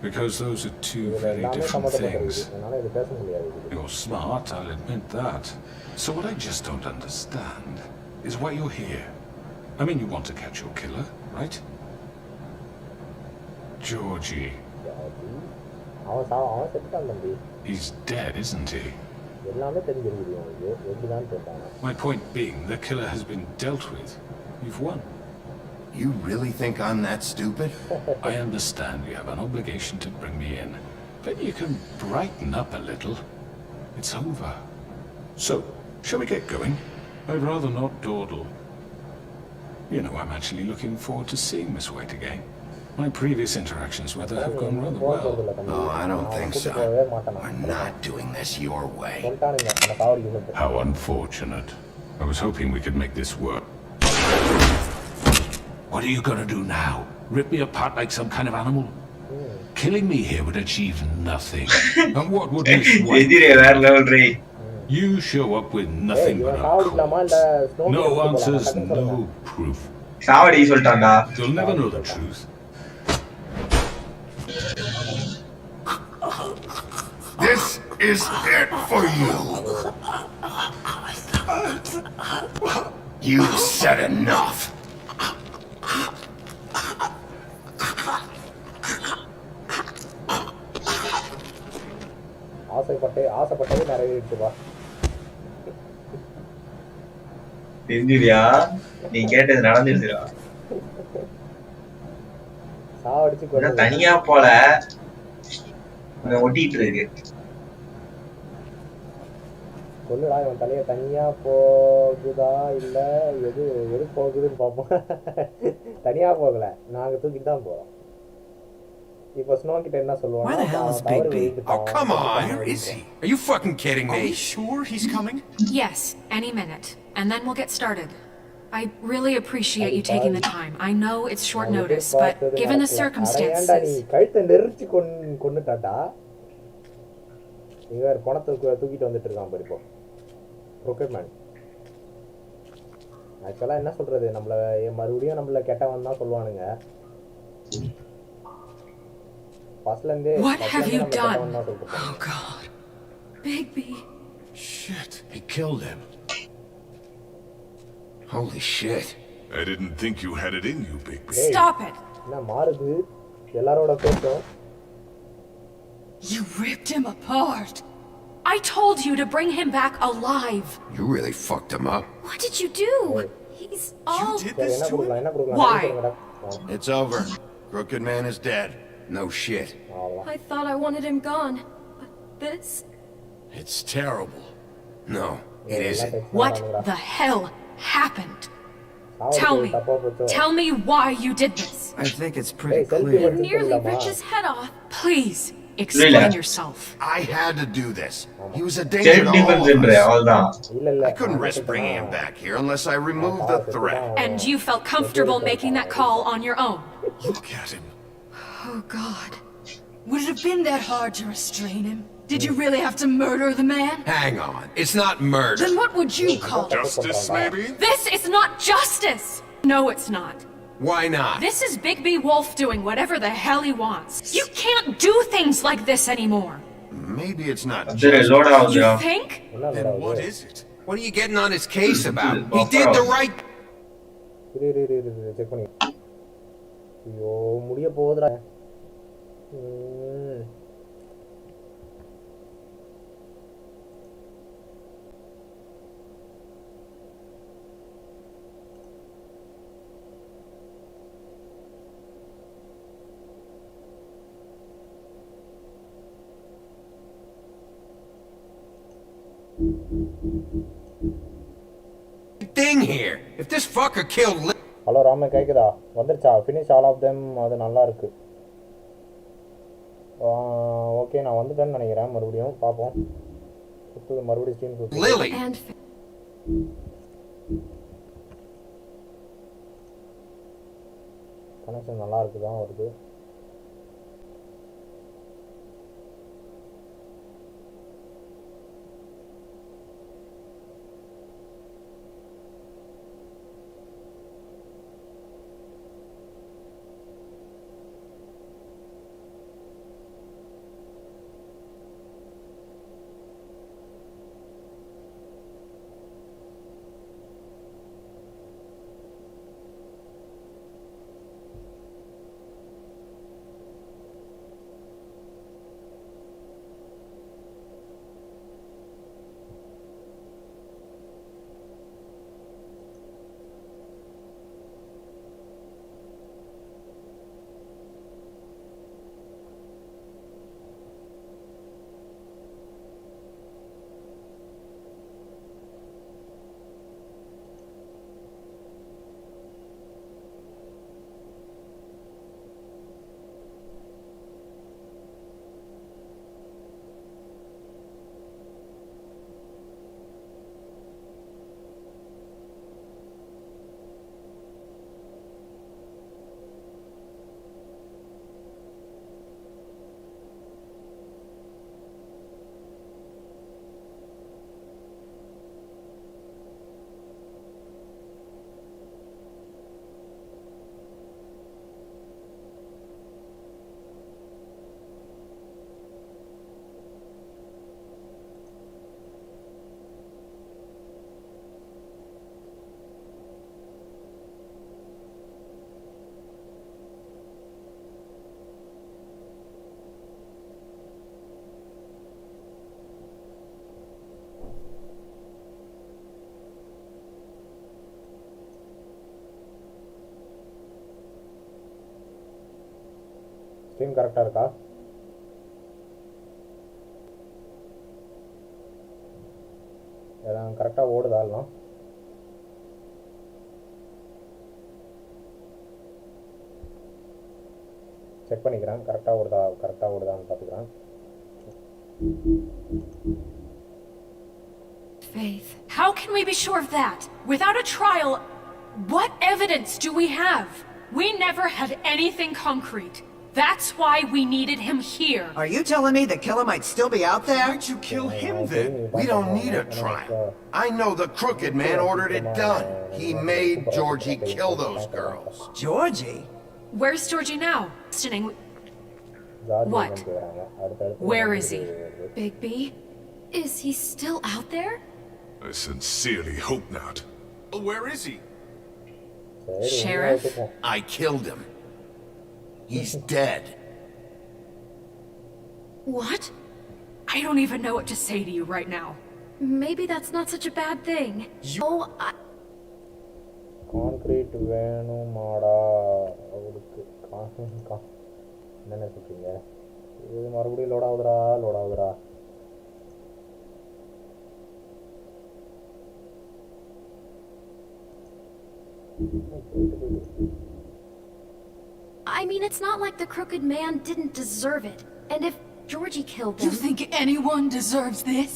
Because those are two very different things. You're smart, I'll admit that. So what I just don't understand is why you're here. I mean, you want to catch your killer, right? Georgie. He's dead, isn't he? My point being, the killer has been dealt with. You've won. You really think I'm that stupid? I understand you have an obligation to bring me in, but you can brighten up a little. It's over. So, shall we get going? I'd rather not dawdle. You know, I'm actually looking forward to seeing Miss White again. My previous interactions with her have gone rather well. Oh, I don't think so. We're not doing this your way. How unfortunate. I was hoping we could make this work. What are you gonna do now? Rip me apart like some kind of animal? Killing me here would achieve nothing. And what would Miss White... You show up with nothing but a corpse. No answers, no proof. You'll never know the truth. This is it for you. You said enough. ஆசைப்பட்டது நிறைவேறிடுச்சுப்பா. தெரிஞ்சுதியா? நீ கேட்டது நடந்துருச்சுடா. சாவடிச்சு கொண்டு தனியா போல ஒட்டிட்டு இருக்கு. சொல்லுடா, இவன் தலைய தனியா போகுதா இல்ல எது எது போகுதுன்னு பார்ப்போம். தனியா போகல, நாங்க தூக்கிட்டு தான் போறோம். இப்போ ஸ்னோ கிட்ட என்ன சொல்லுவாங்க? Where the hell is Big B? Oh, come on. Where is he? Are you fucking kidding me? Are we sure he's coming? Yes, any minute. And then we'll get started. I really appreciate you taking the time. I know it's short notice, but given the circumstances... கழுத்தை நெரிச்சு கொண்டுட்டாட்டா. இவர் பணத்தை தூக்கிட்டு வந்துட்டு இருக்கான் பாரு இப்போ. Procurement. ஆக்சுவலாக என்ன சொல்றது, நம்மள மறுபடியும் நம்மள கெட்டவன் தான் சொல்லுவானுங்க. What have you done? Oh God. Bigby. Shit, he killed him. Holy shit. I didn't think you had it in you, Bigby. Stop it. என்ன மாறுது எல்லாரோட பேசும். You ripped him apart. I told you to bring him back alive. You really fucked him up. What did you do? He's all... You did this to him? Why? It's over. Crooked Man is dead. No shit. I thought I wanted him gone. But this... It's terrible. No, it isn't. What the hell happened? Tell me why you did this. I think it's pretty clear. You nearly ripped his head off. Please, explain yourself. I had to do this. He was a danger to all of us. I couldn't risk bringing him back here unless I removed the threat. And you felt comfortable making that call on your own? Look at him. Oh, God. Would it have been that hard to restrain him? Did you really have to murder the man? Hang on. It's not murder. Then what would you call it? Justice, maybe? This is not justice! No, it's not. Why not? This is Bigby Wolf doing whatever the hell he wants. You can't do things like this anymore. Maybe it's not justice. You think? Then what is it? What are you getting on his case about? He did the right... ஐயோ முடிய போகுதுடா. thing here. If this fucker killed... hello Rama, கேக்குதா? வந்துருச்சா? Finish all of them. அது நல்லா இருக்கு. Okay, நான் வந்துட்டேன்னு நினைக்கிறேன். மறுபடியும் பார்ப்போம். மறுபடியும் ஸ்ட்ரீம் Lily. கனெக்ஷன் நல்லா இருக்குதான் வருது. ஸ்ட்ரீம் கரெக்டாக இருக்கா? எல்லாம் கரெக்டாக ஓடுதாலாம்? செக் பண்ணிக்கிறேன். கரெக்டாக ஓடுதான்னு பார்த்துக்கிறேன். Faith, how can we be sure of that? Without a trial, what evidence do we have? We never had anything concrete. That's why we needed him here. Are you telling me the killer might still be out there? Why'd you kill him then? We don't need a trial. I know the crooked man ordered it done. He made Georgie kill those girls. Georgie? Where's Georgie now? What? Where is he? Bigby? Is he still out there? I sincerely hope not. Where is he? Sheriff? I killed him. He's dead. What? I don't even know what to say to you right now. Maybe that's not such a bad thing. Concrete வேணுமாடா அவளுக்கு? என்னென்ன சொல்கிறீங்க? இது மறுபடியும் load ஆகுதுடா. I mean, it's not like the crooked man didn't deserve it. And if Georgie killed them... You think anyone deserves this?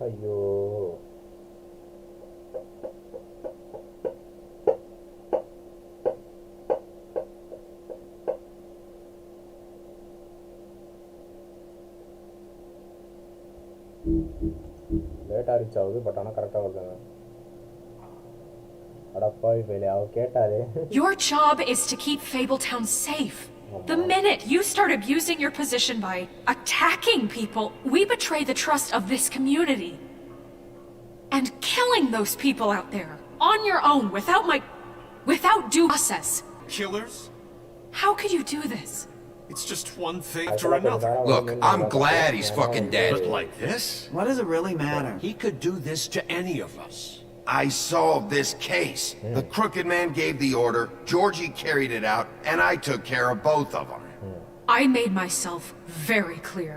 ஐயோ, லேட்டாக reach ஆகுது. பட் ஆனால் கரெக்டாக வருதுங்க. அடப்பாவி வேலை அவ கேட்டாலே. Your job is to keep Fabletown safe. The minute you start abusing your position by attacking people, we betray the trust of this community. And killing those people out there, on your own, without due process. Killers? How could you do this? It's just one thing after another. Look, I'm glad he's fucking dead. But like this? What does it really matter? He could do this to any of us. I solved this case. The crooked man gave the order, Georgie carried it out, and I took care of both of them. I made myself very clear.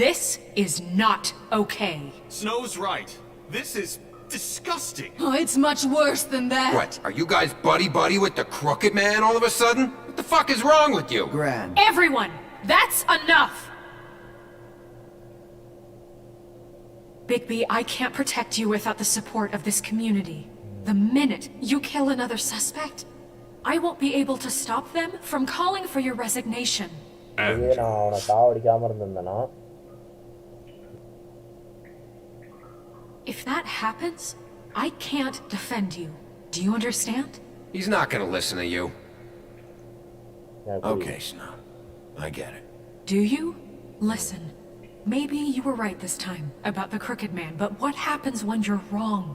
This is not okay. Snow's right. This is disgusting. Oh, it's much worse than that. What, are you guys buddy-buddy with the crooked man all of a sudden? What the fuck is wrong with you? Gran. Everyone, that's enough! Bigby, I can't protect you without the support of this community. The minute you kill another suspect, I won't be able to stop them from calling for your resignation. இதே நான் அவனை சாவடிக்காம இருந்திருந்தேனா? If that happens, I can't defend you. Do you understand? He's not gonna listen to you. Okay, Snow. I get it. Do you? Listen. Maybe you were right this time about the crooked man, but what happens when you're wrong?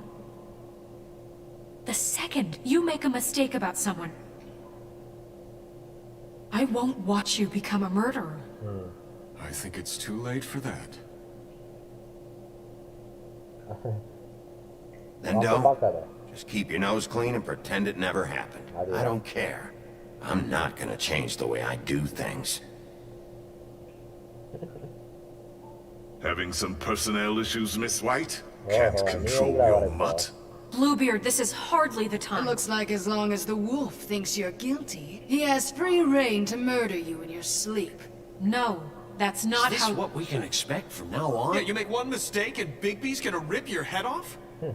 The second you make a mistake about someone, I won't watch you become a murderer. I think it's too late for that. Then don't. Just keep your nose clean and pretend it never happened. I don't care. I'm not gonna change the way I do things. Having some personnel issues, Miss White? Can't control your mutt? Bluebeard, this is hardly the time. It looks like as long as the wolf thinks you're guilty, he has free reign to murder you in your sleep. No, that's not Is this how... what we can expect from now on? Yeah, you make one mistake and Bigby's gonna rip your head off?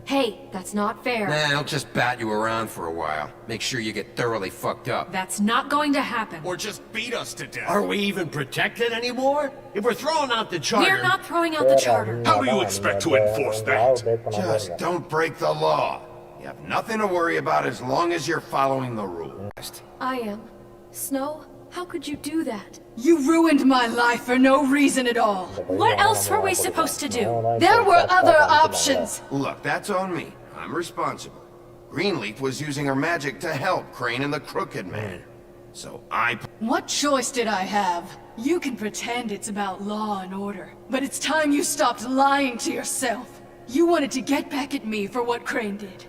Hey, that's not fair. Nah, I'll just bat you around for a while. Make sure you get thoroughly fucked up. That's not going to happen. Or just beat us to death. Are we even protected anymore? If we're throwing out the charter... We're not throwing out the charter. How do you expect to enforce that? Just don't break the law. You have nothing to worry about as long as you're following the rules. I am. Snow, how could you do that? You ruined my life for no reason at all. What else were we supposed to do? There were other options. Look, that's on me. I'm responsible. Greenleaf was using her magic to help Crane and the Crooked Man. So What choice did I have? You can pretend it's about law and order, but it's time you stopped lying to yourself. You wanted to get back at me for what Crane did.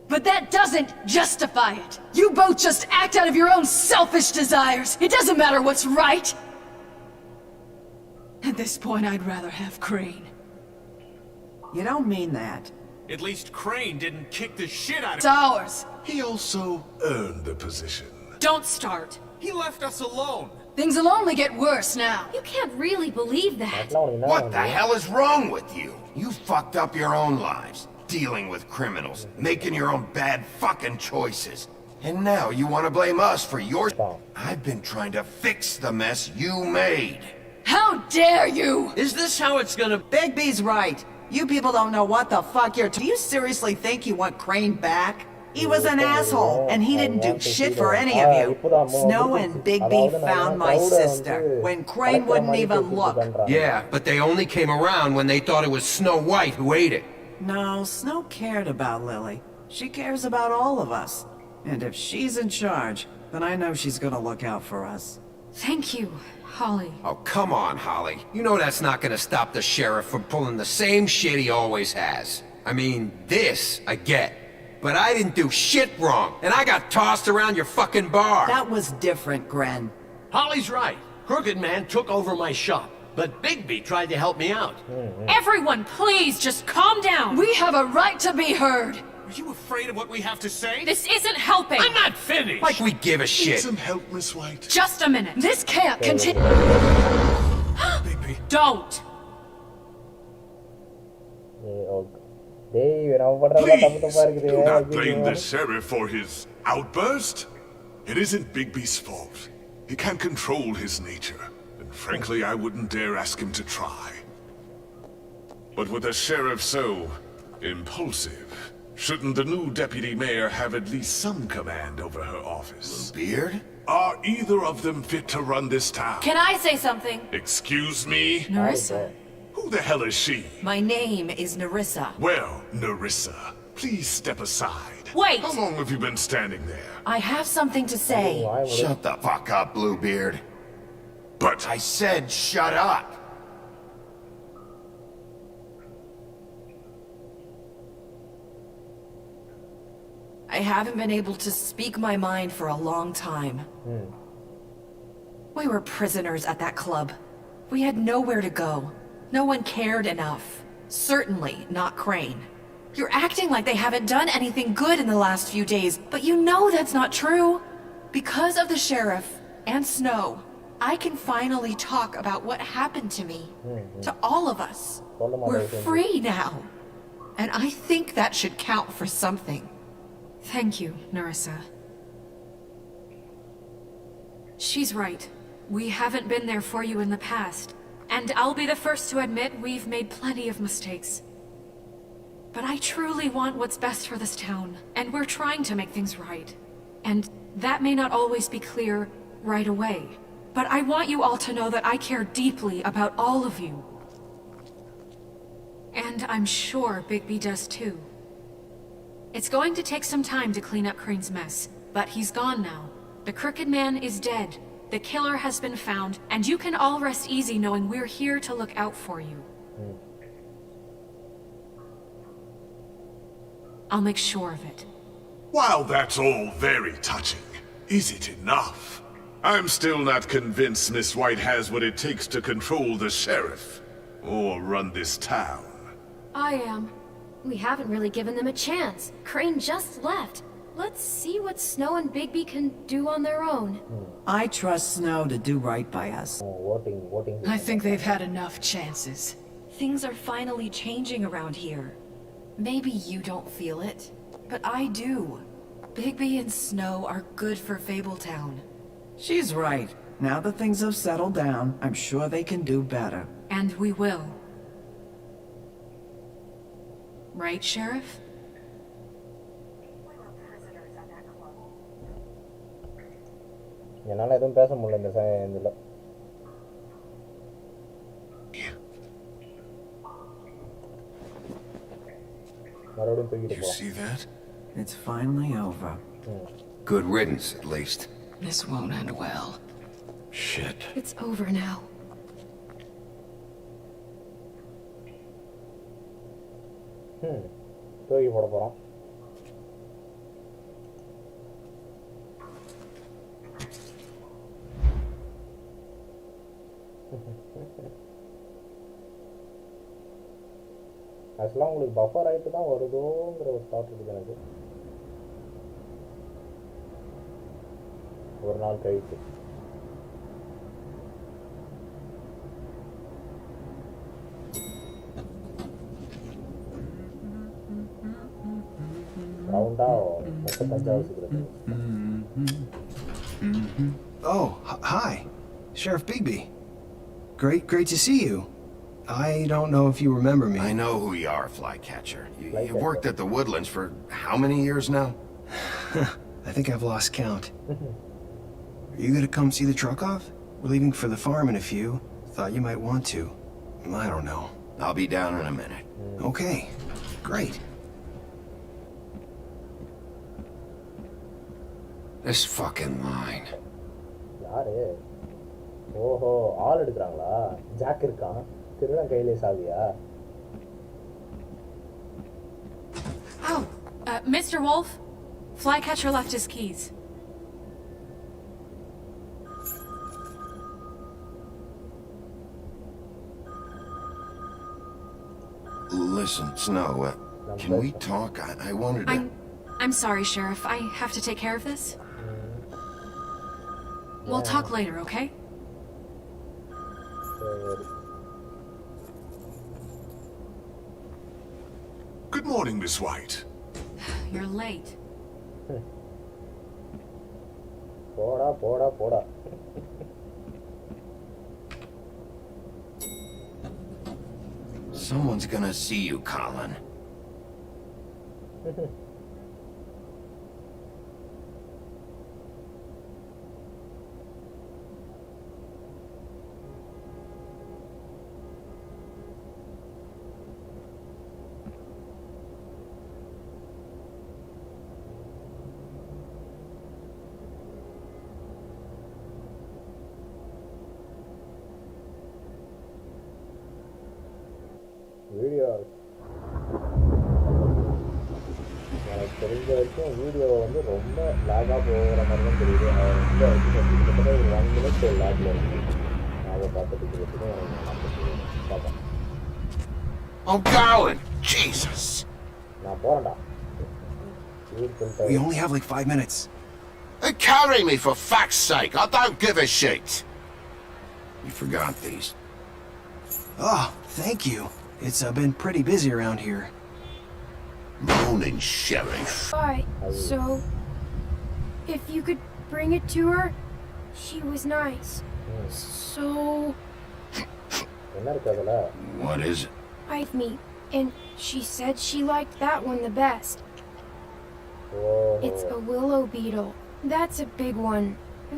But that doesn't justify it. You both just act out of your own selfish desires. It doesn't matter what's right. At this point, I'd rather have Crane. You don't mean that. At least Crane didn't kick the shit out of It's ours. He also earned the position. Don't start. He left us alone. Things will only get worse now. You can't really believe that. What the hell is wrong with you? You fucked up your own lives. Dealing with criminals, making your own bad fucking choices. And now you want to blame us for your... I've been trying to fix the mess you made. How dare you! Is this how it's gonna... Bigby's right. You people don't know what the fuck you're... Do you seriously think you want Crane back? He was an asshole, and he didn't do shit for any of you. Snow and Bigby found my sister, when Crane wouldn't even look. Yeah, but they only came around when they thought it was Snow White who ate it. No, Snow cared about Lily. She cares about all of us. And if she's in charge, then I know she's gonna look out for us. Thank you, Holly. Oh, come on, Holly. You know that's not gonna stop the sheriff from pulling the same shit he always has. I mean, this, I get. But I didn't do shit wrong, and I got tossed around your fucking bar. That was different, Gren. Holly's right. Crooked Man took over my shop, but Bigby tried to help me out. Everyone, please, just calm down. We have a right to be heard. Are you afraid of what we have to say? This isn't helping. I'm not finished. Like we give a Need shit. some help, Miss White? Just a minute. This can't continue. Don't. Do not blame the sheriff for his outburst. It isn't Bigby's fault. He can't control his nature. And frankly, I wouldn't dare ask him to try. But with a sheriff so impulsive, shouldn't the new deputy mayor have at least some command over her office? Beard? Are either of them fit to run this town? Can I say something? Excuse me? Nerissa. Who the hell is she? My name is Nerissa. Well, Nerissa, please step aside. Wait! How long have you been standing there? I have something to say. Shut the fuck up, Bluebeard. But... I said shut up. I haven't been able to speak my mind for a long time. We were prisoners at that club. We had nowhere to go. No one cared enough. Certainly not Crane. You're acting like they haven't done anything good in the last few days, but you know that's not true. Because of the sheriff and Snow, I can finally talk about what happened to me. To all of us. We're free now. And I think that should count for something. Thank you, Nerissa. She's right. We haven't been there for you in the past. And I'll be the first to admit we've made plenty of mistakes. But I truly want what's best for this town, and we're trying to make things right. And that may not always be clear right away. But I want you all to know that I care deeply about all of you. And I'm sure Bigby does too. It's going to take some time to clean up Crane's mess, but he's gone now. The Crooked Man is dead. The killer has been found, and you can all rest easy knowing we're here to look out for you. I'll make sure of it. While that's all very touching, is it enough? I'm still not convinced Miss White has what it takes to control the sheriff, or run this town. I am. We haven't really given them a chance. Crane just left. Let's see what Snow and Bigby can do on their own. I trust Snow to do right by us. I think they've had enough chances. Things are finally changing around here. Maybe you don't feel it, but I do. Bigby and Snow are good for Fabletown. She's right. Now that things have settled down, I'm sure they can do better. And we will. Right, Sheriff? என்னால் எதுவும் பேச முடியல இந்த இதில். மறுபடியும் தூக்கிட்டு போ. You see that? It's finally over. Good riddance, at least. This won't end well. Shit. It's over now. தூக்கி போட போகிறோம். ஆக்சுவலாக உங்களுக்கு பஃபர் ஆகிட்டு தான் வருதோங்கிற ஒரு தாட் இருக்குது எனக்கு. ஒரு நாள் கழித்து ரவுண்டாக 35வது சீக்கிரம். Oh, hi. Sheriff Bigby. Great to see you. I don't know if you remember me. I know who you are, Flycatcher. You've worked at the Woodlands for how many years now? I think I've lost count. Are you gonna come see the truck off? We're leaving for the farm in a few. Thought you might want to. I don't know. I'll be down in a minute. Okay, great. This fucking line. யாரு? ஓஹோ, ஆள் எடுக்கிறாங்களா? Jack இருக்கான், திருடன் கையிலே சாவியா? Oh, Mr. Wolf, Flycatcher left his keys. Listen, Snow, can we talk? I wanted to... I'm sorry, Sheriff. I have to take care of this. We'll talk later, okay? Good morning, Miss White. You're late. போடா. Someone's gonna see you, Colin. Video எனக்கு தெரிஞ்ச வரைக்கும் video வந்து ரொம்ப லேகாக போகிற மாதிரி தான் தெரியுது. ரொம்ப கிட்டத்தட்ட ஒரு 1 minute லேகில் இருக்கு. நான் அதை பார்த்துட்டு எனக்கு பார்ப்பேன். I'm going! Jesus! நான் போகிறேன்டா. We only have like 5 minutes. Hey, carry me for fuck's sake! I don't give a shit! You forgot these. Oh, thank you. It's been pretty busy around here. Morning, Sheriff. Alright, so if you could bring it to her, she was nice. So What is it? I've meat, and she said she liked that one the best. It's a willow beetle. That's a big one.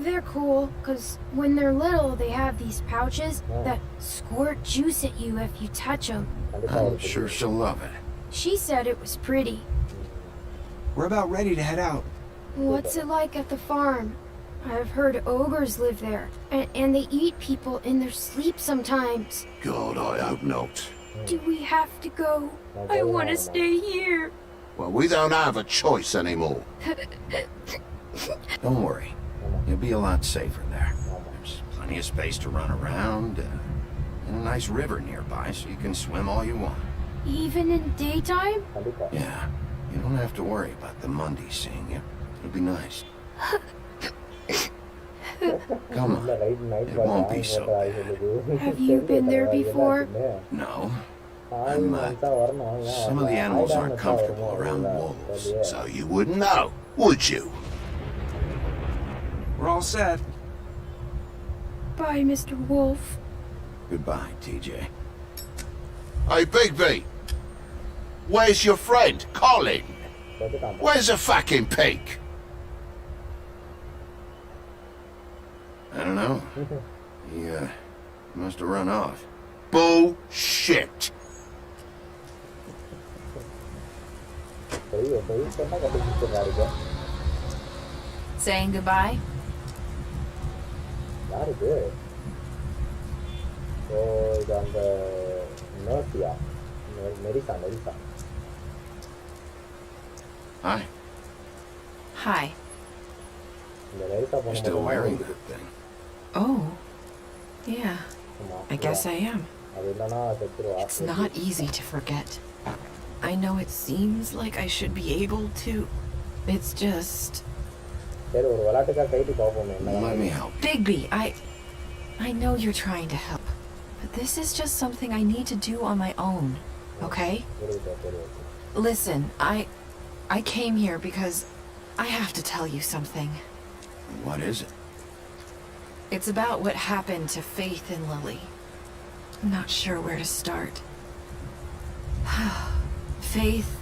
They're cool, because when they're little, they have these pouches that squirt juice at you if you touch them. I'm sure she'll love it. She said it was pretty. We're about ready to head out. What's it like at the farm? I've heard ogres live there, and they eat people in their sleep sometimes. God, I hope not. Do we have to go? I want to stay here. Well, we don't have a choice anymore. Don't worry. You'll be a lot safer there. There's plenty of space to run around, and a nice river nearby so you can swim all you want. Even in daytime? Yeah, you don't have to worry about the Monday seeing you. It'll be nice. Come on, it won't be so bad. Have you been there before? No, Some of the animals aren't comfortable around wolves, so you wouldn't know, would you? We're all set. Bye, Mr. Wolf. Goodbye, TJ. Hey, Bigby! Where's your friend, Colin? Where's the fucking pig? I don't know. He, must have run off. Bullshit! Saying goodbye? Hi. Hi. You're still wearing that thing. Oh. Yeah. I guess I am. It's not easy to forget. I know it seems like I should be able to. It's just... Let me help. Bigby, I know you're trying to help, but this is just something I need to do on my own, okay? Listen, I came here because I have to tell you something. What is it? It's about what happened to Faith and Lily. I'm not sure where to start. Faith,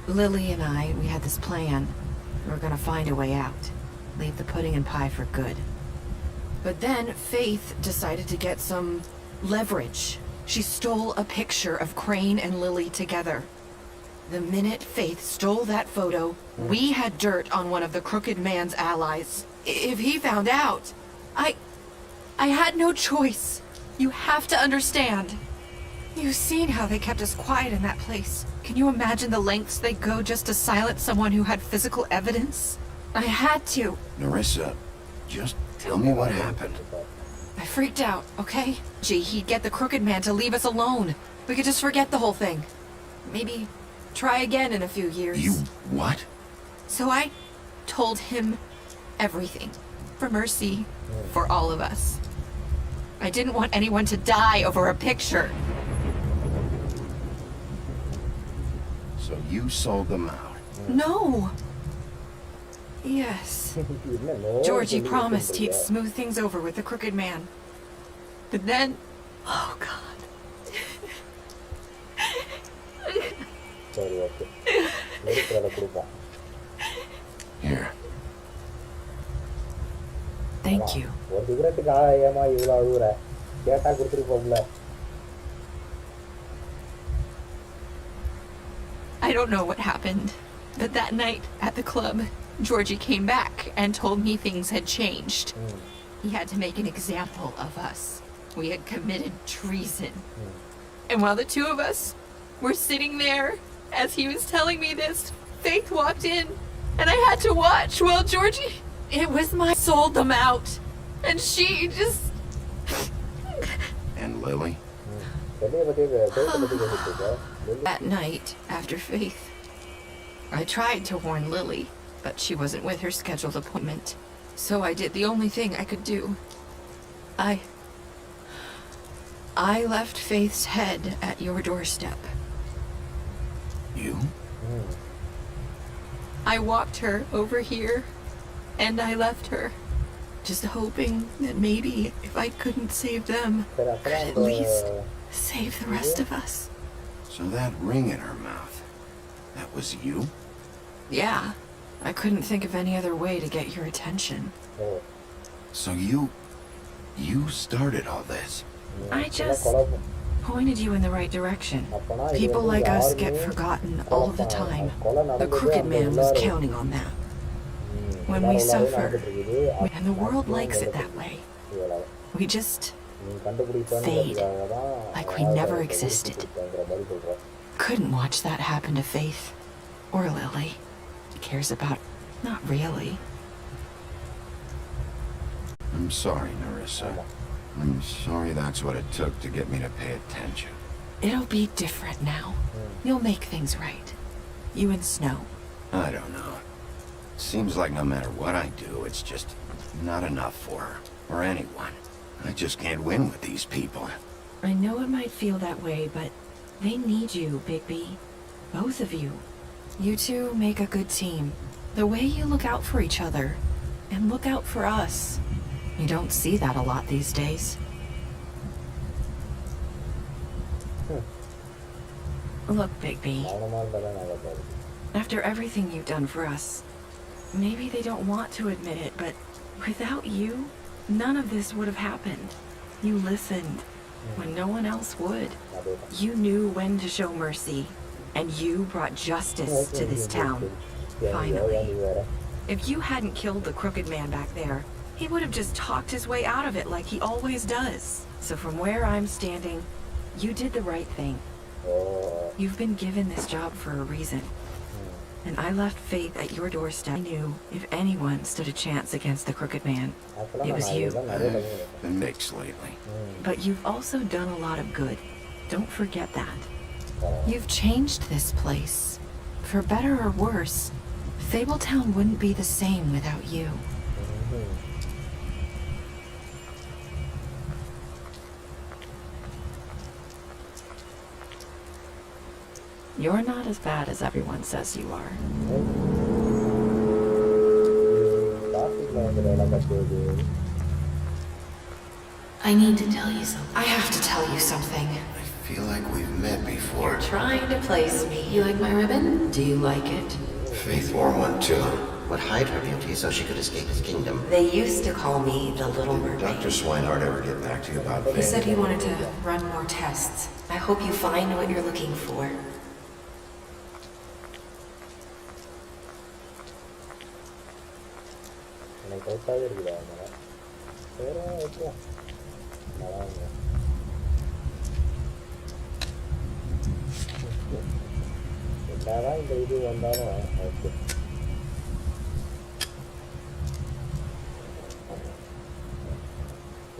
Lily, and I, we had this plan. We were gonna find a way out. Leave the pudding and pie for good. But then Faith decided to get some leverage. She stole a picture of Crane and Lily together. The minute Faith stole that photo, we had dirt on one of the Crooked Man's allies. If he found out, I had no choice. You have to understand. You've seen how they kept us quiet in that place. Can you imagine the lengths they go just to silence someone who had physical evidence? I had to. Nerissa, just tell me what happened. I freaked out, okay? Gee, he'd get the Crooked Man to leave us alone. We could just forget the whole thing. Maybe try again in a few years. You what? So I told him everything. For mercy, for all of us. I didn't want anyone to die over a picture. So you sold them out? No. Yes. Georgie promised he'd smooth things over with the Crooked Man. But then... Oh, God. Here. Thank you. I don't know what happened, but that night at the club, Georgie came back and told me things had changed. He had to make an example of us. We had committed treason. And while the two of us were sitting there, as he was telling me this, Faith walked in, and I had to watch while Georgie... It was my sold them out. And she just... And Lily? That night, after Faith, I tried to warn Lily, but she wasn't with her scheduled appointment. So I did the only thing I could do. I left Faith's head at your doorstep. You? I walked her over here, and I left her, just hoping that maybe if I couldn't save them, I could at least save the rest of us. So that ring in her mouth, that was you? Yeah, I couldn't think of any other way to get your attention. So you started all this? I just pointed you in the right direction. People like us get forgotten all the time. The Crooked Man was counting on that. When we suffer, and the world likes it that way, we just fade, like we never existed. Couldn't watch that happen to Faith, or Lily. He cares about, not really. I'm sorry, Nerissa. I'm sorry that's what it took to get me to pay attention. It'll be different now. You'll make things right. You and Snow. I don't know. Seems like no matter what I do, it's just not enough for her, or anyone. I just can't win with these people. I know it might feel that way, but They need you, Bigby. Both of you. You two make a good team. The way you look out for each other, and look out for us. You don't see that a lot these days. Look, Bigby. After everything you've done for us, maybe they don't want to admit it, but without you, none of this would have happened. You listened when no one else would. You knew when to show mercy, and you brought justice to this town. Finally. If you hadn't killed the crooked man back there, he would have just talked his way out of it like he always does. So from where I'm standing, you did the right thing. You've been given this job for a reason. And I left Faith at your doorstep. I knew if anyone stood a chance against the crooked man, it was you. Been mixed lately. But you've also done a lot of good. Don't forget that. You've changed this place. For better or worse, Fabletown wouldn't be the same without you. You're not as bad as everyone says you are. I need to tell you something. I have to tell you something. I feel like we've met before. You're trying to place me. You like my ribbon? Do you like it? Faith wore one too. Would hide her beauty so she could escape his kingdom. They used to call me the Little Mermaid. Dr. Swinehart ever get back to you about He Faith? said he wanted to run more tests. I hope you find what you're looking for.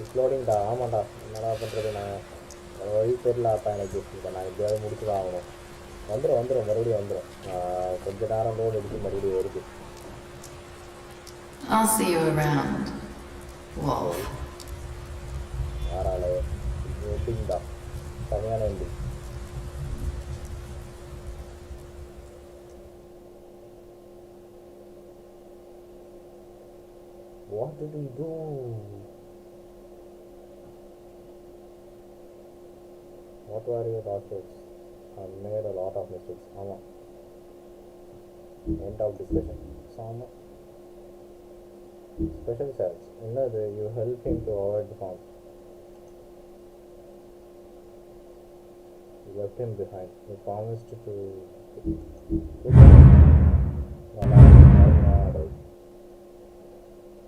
எக்ஸ்ப்ளோரிங்டா ஆமாண்டா என்னடா பண்ணுறது நான் வழி தெரியலாப்பா எனக்கு இப்போ நான் எப்படியாவது முடிச்சு தான் ஆகணும். வந்துடும் மறுபடியும் வந்துடும். கொஞ்ச நேரம் லோடு எடுத்து மறுபடியும் வருது. I'll see you around, Wolf. யாரால எப்படிங்கடா சரியான எண்டி. What did he do? What were your thoughts? I made a lot of mistakes. Ama. End of discussion. Sama. Special cells. Another, you help him to avoid the farm. You left him behind. You promised to.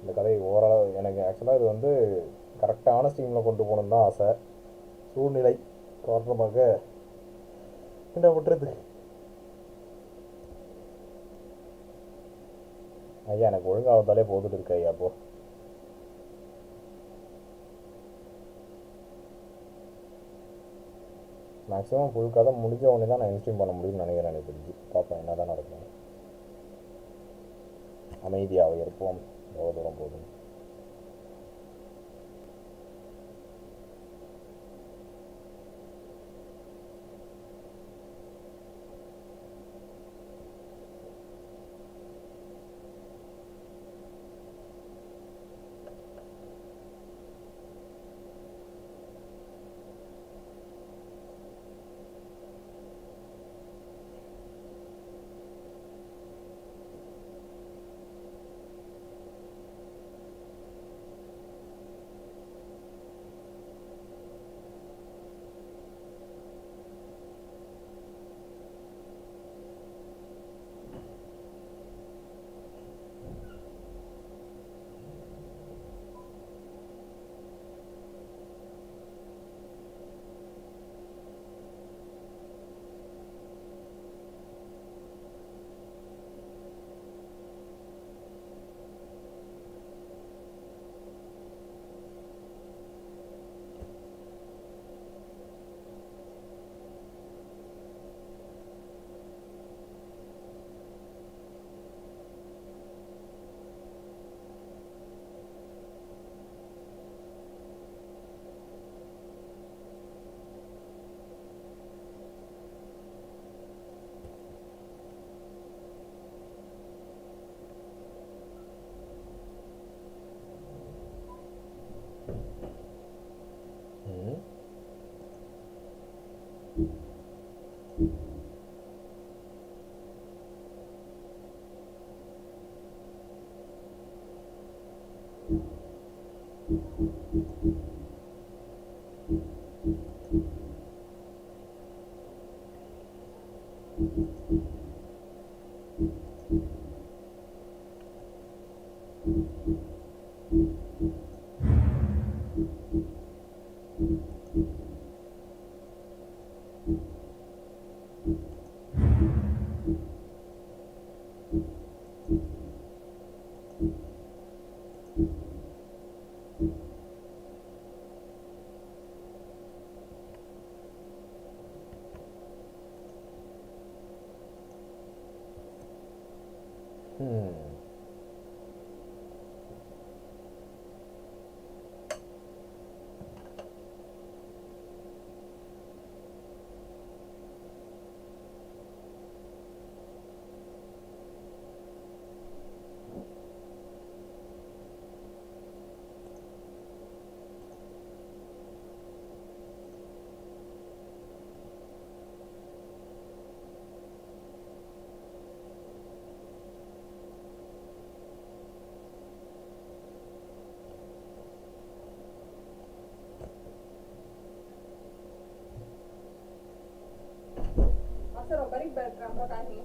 இந்த கதை ஓரளவு எனக்கு ஆக்சுவலாக இது வந்து கரெக்டான ஸ்ட்ரீமில் கொண்டு போகணுன்னு தான் ஆசை. சூழ்நிலை காரணமாக என்ன பண்ணுறது. ஐயா எனக்கு ஒழுங்காகத்தாலே போதுட்டு இருக்கு ஐயா. அப்போ மேக்ஸிமம் ஃபுல் கதை முடிஞ்ச உடனே தான் நான் இன்ஸ்ட்ரீம் பண்ண முடியும்னு நினைக்கிறேன். எனக்கு தெரிஞ்சு பார்ப்பேன் என்ன தான் நடக்கும். அமைதியாக இருப்போம். எவ்வளோ தூரம் போதும். Hmm? Masarap balik berkam kani.